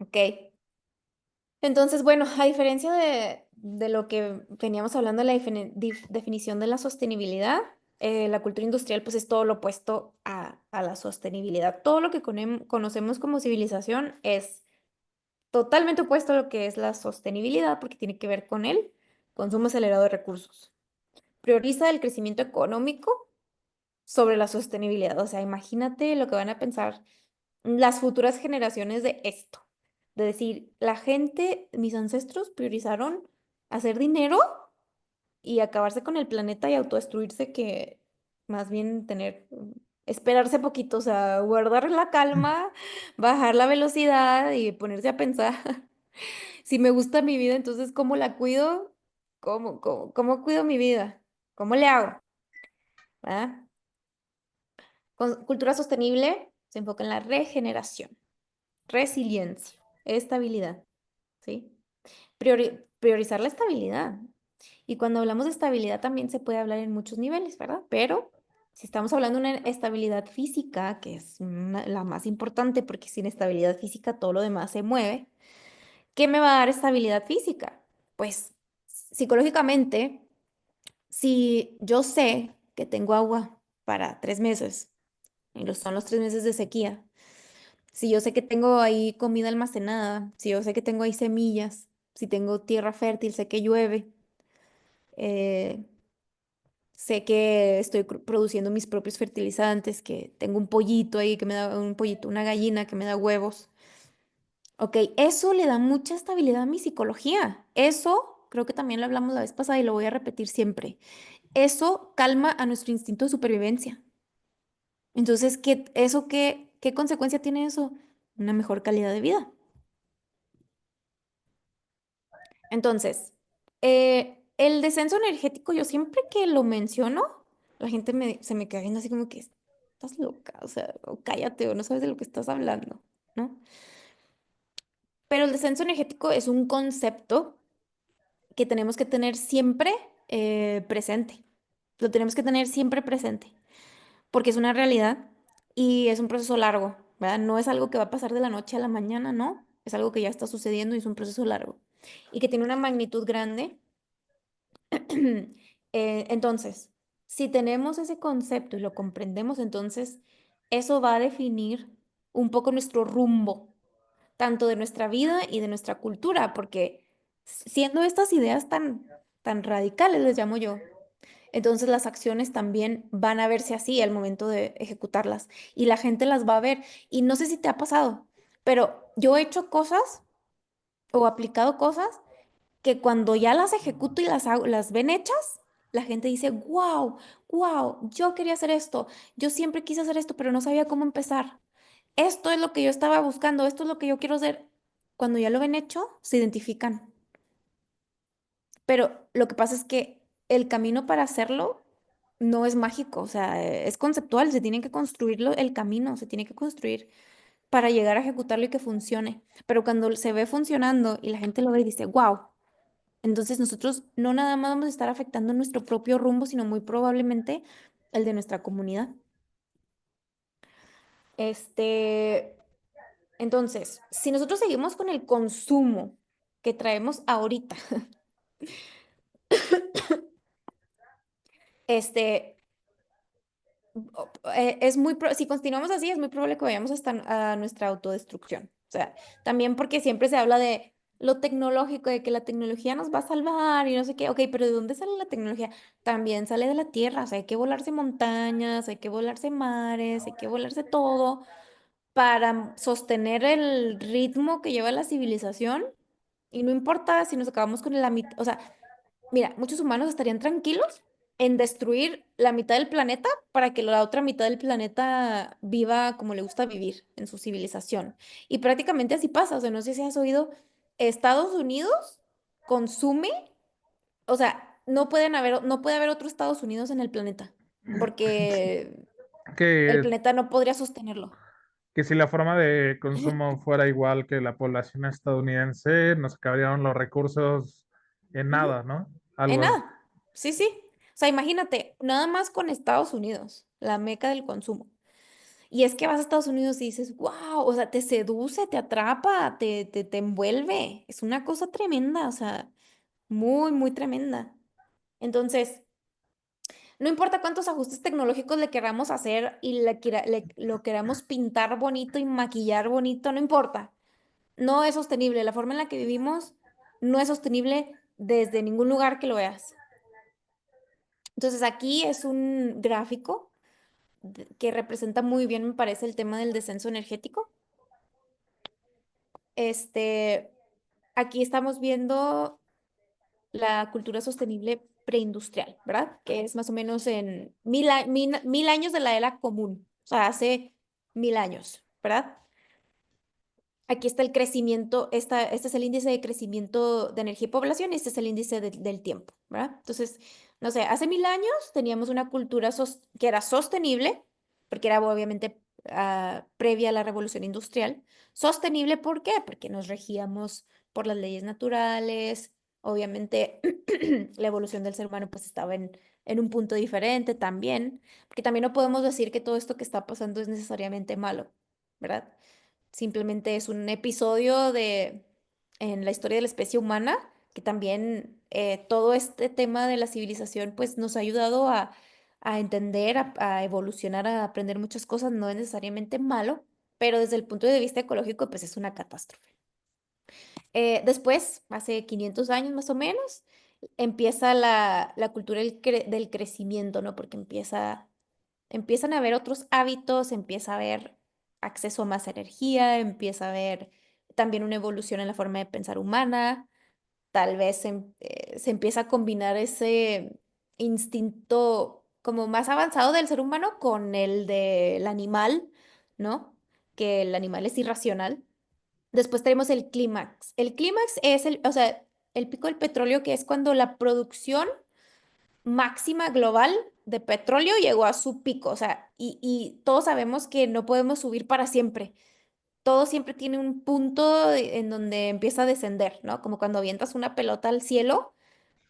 Ok. Entonces, bueno, a diferencia de lo que veníamos hablando de la definición de la sostenibilidad, la cultura industrial pues es todo lo opuesto a la sostenibilidad. Todo lo que conocemos como civilización es totalmente opuesto a lo que es la sostenibilidad porque tiene que ver con el consumo acelerado de recursos. Prioriza el crecimiento económico sobre la sostenibilidad. O sea, imagínate lo que van a pensar las futuras generaciones de esto. De decir, la gente, mis ancestros priorizaron hacer dinero y acabarse con el planeta y autodestruirse que más bien tener, esperarse poquito, o sea, guardar la calma, bajar la velocidad y ponerse a pensar, si me gusta mi vida, entonces, ¿cómo la cuido? ¿Cómo cuido mi vida? ¿Cómo le hago? ¿Verdad? Cultura sostenible se enfoca en la regeneración, resiliencia, estabilidad, ¿sí? Priorizar la estabilidad. Y cuando hablamos de estabilidad también se puede hablar en muchos niveles, ¿verdad? Pero si estamos hablando de una estabilidad física, que es la más importante, porque sin estabilidad física todo lo demás se mueve, ¿qué me va a dar estabilidad física? Pues psicológicamente, si yo sé que tengo agua para 3 meses, y son los 3 meses de sequía, si yo sé que tengo ahí comida almacenada, si yo sé que tengo ahí semillas, si tengo tierra fértil, sé que llueve, eh, sé que estoy produciendo mis propios fertilizantes, que tengo un pollito ahí que me da un pollito, una gallina que me da huevos. Ok, eso le da mucha estabilidad a mi psicología. Eso, creo que también lo hablamos la vez pasada y lo voy a repetir siempre. Eso calma a nuestro instinto de supervivencia. Entonces, ¿qué consecuencia tiene eso? Una mejor calidad de vida. Entonces, el descenso energético, yo siempre que lo menciono, la gente se me queda viendo así como que estás loca, o sea, o cállate, o no sabes de lo que estás hablando, ¿no? Pero el descenso energético es un concepto que tenemos que tener siempre presente. Lo tenemos que tener siempre presente, porque es una realidad y es un proceso largo, ¿verdad? No es algo que va a pasar de la noche a la mañana, no, es algo que ya está sucediendo y es un proceso largo y que tiene una magnitud grande. Entonces, si tenemos ese concepto y lo comprendemos, entonces eso va a definir un poco nuestro rumbo, tanto de nuestra vida y de nuestra cultura, porque siendo estas ideas tan radicales, les llamo yo, entonces las acciones también van a verse así al momento de ejecutarlas y la gente las va a ver. Y no sé si te ha pasado, pero yo he hecho cosas o aplicado cosas que cuando ya las ejecuto y las ven hechas, la gente dice, wow, wow, yo quería hacer esto, yo siempre quise hacer esto, pero no sabía cómo empezar. Esto es lo que yo estaba buscando, esto es lo que yo quiero hacer. Cuando ya lo ven hecho, se identifican. Pero lo que pasa es que el camino para hacerlo no es mágico, o sea, es conceptual, se tiene que construirlo, el camino se tiene que construir para llegar a ejecutarlo y que funcione. Pero cuando se ve funcionando y la gente lo ve y dice, wow. Entonces nosotros no nada más vamos a estar afectando nuestro propio rumbo, sino muy probablemente el de nuestra comunidad. Este, entonces, si nosotros seguimos con el consumo que traemos ahorita, este, si continuamos así, es muy probable que vayamos hasta a nuestra autodestrucción. O sea, también porque siempre se habla de lo tecnológico, de que la tecnología nos va a salvar y no sé qué. Ok, pero ¿de dónde sale la tecnología? También sale de la tierra. O sea, hay que volarse montañas, hay que volarse mares, hay que volarse todo para sostener el ritmo que lleva la civilización. Y no importa si nos acabamos con la mitad, o sea, mira, muchos humanos estarían tranquilos en destruir la mitad del planeta para que la otra mitad del planeta viva como le gusta vivir en su civilización. Y prácticamente así pasa, o sea, no sé si has oído, Estados Unidos consume, o sea, no puede haber otro Estados Unidos en el planeta, porque el Que, planeta no podría sostenerlo. que si la forma de consumo fuera igual que la población estadounidense, nos acabarían los recursos en Ujú. nada, ¿no? En Algo. nada. Sí, sí. O sea, imagínate, nada más con Estados Unidos, la meca del consumo. Y es que vas a Estados Unidos y dices, wow, o sea, te seduce, te atrapa, te envuelve. Es una cosa tremenda, o sea, muy, muy tremenda. Entonces, no importa cuántos ajustes tecnológicos le queramos hacer y lo queramos pintar bonito y maquillar bonito, no importa. No es sostenible. La forma en la que vivimos no es sostenible desde ningún lugar que lo veas. Entonces, aquí es un gráfico que representa muy bien, me parece, el tema del descenso energético. Este, aquí estamos viendo la cultura sostenible preindustrial, ¿verdad? Que es más o menos en 1000 años de la era común, o sea, hace 1000 años, ¿verdad? Aquí está el crecimiento, este es el índice de crecimiento de energía y población y este es el índice del tiempo, ¿verdad? Entonces, no sé, hace 1000 años teníamos una cultura que era sostenible, porque era obviamente previa a la revolución industrial. Sostenible, ¿por qué? Porque nos regíamos por las leyes naturales, obviamente la evolución del ser humano pues estaba en un punto diferente también, porque también no podemos decir que todo esto que está pasando es necesariamente malo, ¿verdad? Simplemente es un episodio en la historia de la especie humana, que también todo este tema de la civilización pues nos ha ayudado a entender, a evolucionar, a aprender muchas cosas. No es necesariamente malo, pero desde el punto de vista ecológico pues es una catástrofe. Después, hace 500 años más o menos, empieza la cultura del crecimiento, ¿no? Porque empiezan a haber otros hábitos, empieza a haber acceso a más energía, empieza a haber también una evolución en la forma de pensar humana, tal vez se empieza a combinar ese instinto como más avanzado del ser humano con el del animal, ¿no? Que el animal es irracional. Después tenemos el clímax. El clímax es o sea, el pico del petróleo, que es cuando la producción máxima global de petróleo llegó a su pico, o sea, y todos sabemos que no podemos subir para siempre. Todo siempre tiene un punto en donde empieza a descender, ¿no? Como cuando avientas una pelota al cielo,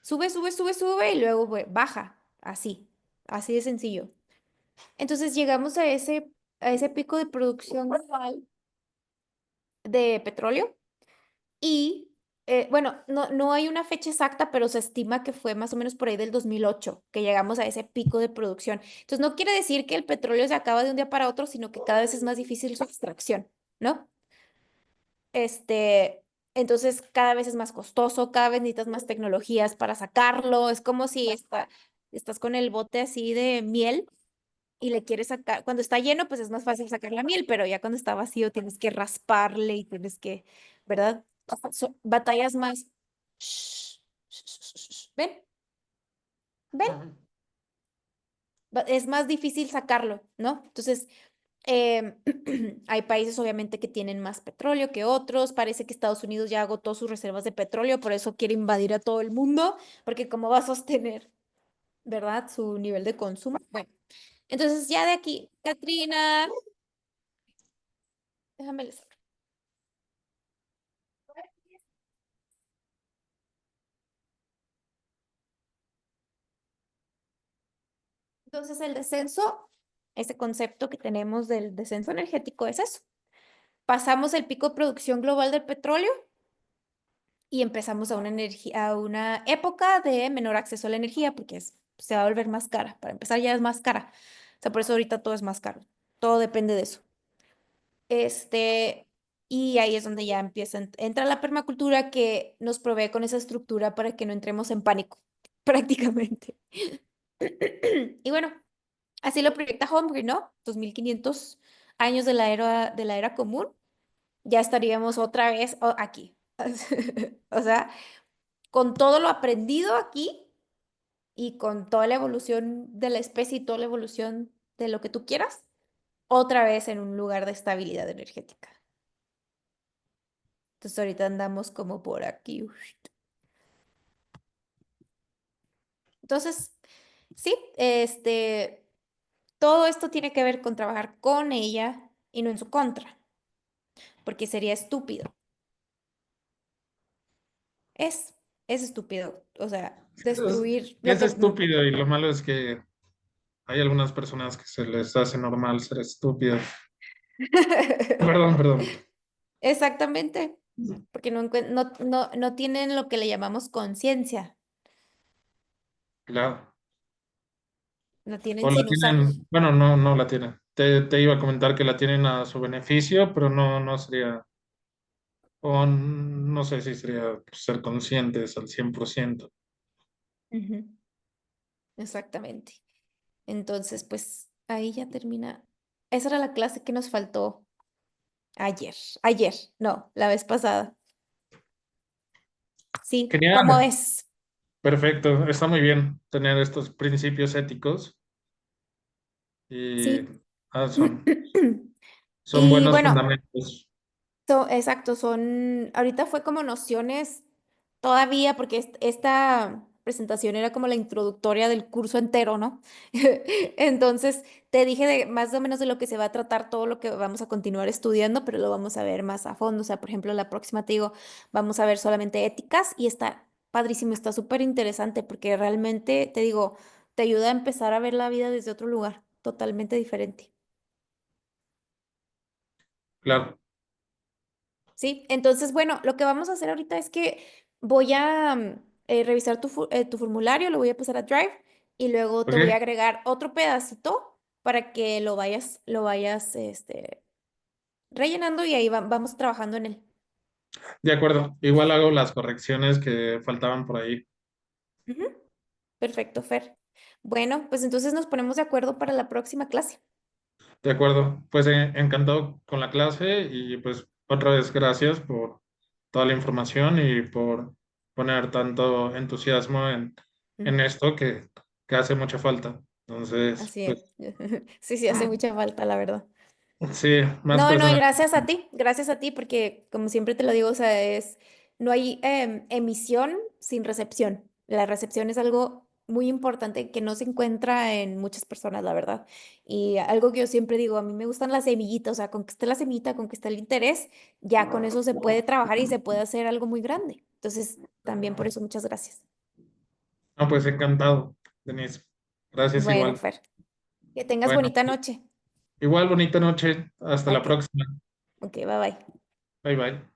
sube, sube, sube, sube y luego baja, así, así de sencillo. Entonces llegamos a ese pico de producción global de petróleo. Y bueno, no hay una fecha exacta, pero se estima que fue más o menos por ahí del 2008 que llegamos a ese pico de producción. Entonces, no quiere decir que el petróleo se acaba de un día para otro, sino que cada vez es más difícil su extracción, ¿no? Este, entonces, cada vez es más costoso, cada vez necesitas más tecnologías para sacarlo. Es como si estás con el bote así de miel y le quieres sacar, cuando está lleno, pues es más fácil sacar la miel, pero ya cuando está vacío tienes que rasparle y tienes que, ¿verdad? Batallas más. Shh, shh, shh, shh, shh. ¿Ven? ¿Ven? Es más difícil sacarlo, ¿no? Entonces, em, hay países obviamente que tienen más petróleo que otros. Parece que Estados Unidos ya agotó sus reservas de petróleo, por eso quiere invadir a todo el mundo, porque cómo va a sostener, ¿verdad? Su nivel de consumo. Bueno, entonces ya de aquí, Katrina. Déjame les abro. Entonces, el descenso, ese concepto que tenemos del descenso energético es eso. Pasamos el pico de producción global del petróleo y empezamos a una época de menor acceso a la energía porque se va a volver más cara. Para empezar, ya es más cara. O sea, por eso ahorita todo es más caro. Todo depende de eso. Este, y ahí es donde ya entra la permacultura que nos provee con esa estructura para que no entremos en pánico, prácticamente. Y bueno, así lo proyecta Humphrey, ¿no? 2500 años de la era común, ya estaríamos otra vez aquí. O sea, con todo lo aprendido aquí y con toda la evolución de la especie y toda la evolución de lo que tú quieras, otra vez en un lugar de estabilidad energética. Entonces ahorita andamos como por aquí. Entonces, sí, todo esto tiene que ver con trabajar con ella y no en su contra, porque sería estúpido. Es, es estúpido. O sea, Es, destruir lo es que... estúpido y lo malo es que hay algunas personas que se les hace normal ser estúpidas. Perdón, perdón. Exactamente, porque no tienen lo que le llamamos conciencia, Claro. la O tienen la sin usar. tienen, bueno, no la tienen. Te iba a comentar que la tienen a su beneficio, pero no sería, o no sé si sería ser conscientes al 100%. Ujú, exactamente. Entonces, pues ahí ya termina. Esa era la clase que nos faltó ayer. Ayer, no, la vez pasada. Sí, ¿cómo Genial, es? perfecto. Está muy bien tener estos principios éticos y Sí. son Y buenos bueno, fundamentos. exacto, ahorita fue como nociones todavía, porque esta presentación era como la introductoria del curso entero, ¿no? Entonces, te dije más o menos de lo que se va a tratar todo lo que vamos a continuar estudiando, pero lo vamos a ver más a fondo. O sea, por ejemplo, la próxima te digo, vamos a ver solamente éticas y está padrísimo, está súper interesante, porque realmente, te digo, te ayuda a empezar a ver la vida desde otro lugar, totalmente diferente. Claro. Sí, entonces, bueno, lo que vamos a hacer ahorita es que voy a revisar tu formulario, lo voy a pasar a Drive y luego te voy a Ok, agregar otro pedacito para que lo vayas rellenando y ahí vamos trabajando en él. de acuerdo. Igual hago las correcciones que faltaban por ahí. Ujú, perfecto, Fer. Bueno, pues entonces nos ponemos de acuerdo para la próxima clase. De acuerdo. Pues encantado con la clase y pues otra vez gracias por toda la información y por poner tanto entusiasmo Mm, en esto que hace mucha falta. Entonces, así es. pues Sí, sí, hace mucha falta, la verdad. sí, más No, no, y personas. gracias a ti, porque como siempre te lo digo, o sea, no hay emisión sin recepción. La recepción es algo muy importante que no se encuentra en muchas personas, la verdad. Y algo que yo siempre digo, a mí me gustan las semillitas, o sea, con que esté la semillita, con que esté el interés, ya con eso se puede trabajar y se puede hacer algo muy grande. Entonces, también por eso, muchas gracias. No, pues encantado, Denise. Gracias Bueno, igual. Fer, que tengas Bueno, bonita noche. igual bonita noche. Hasta la Ok, próxima. ok, bye bye. Bye bye.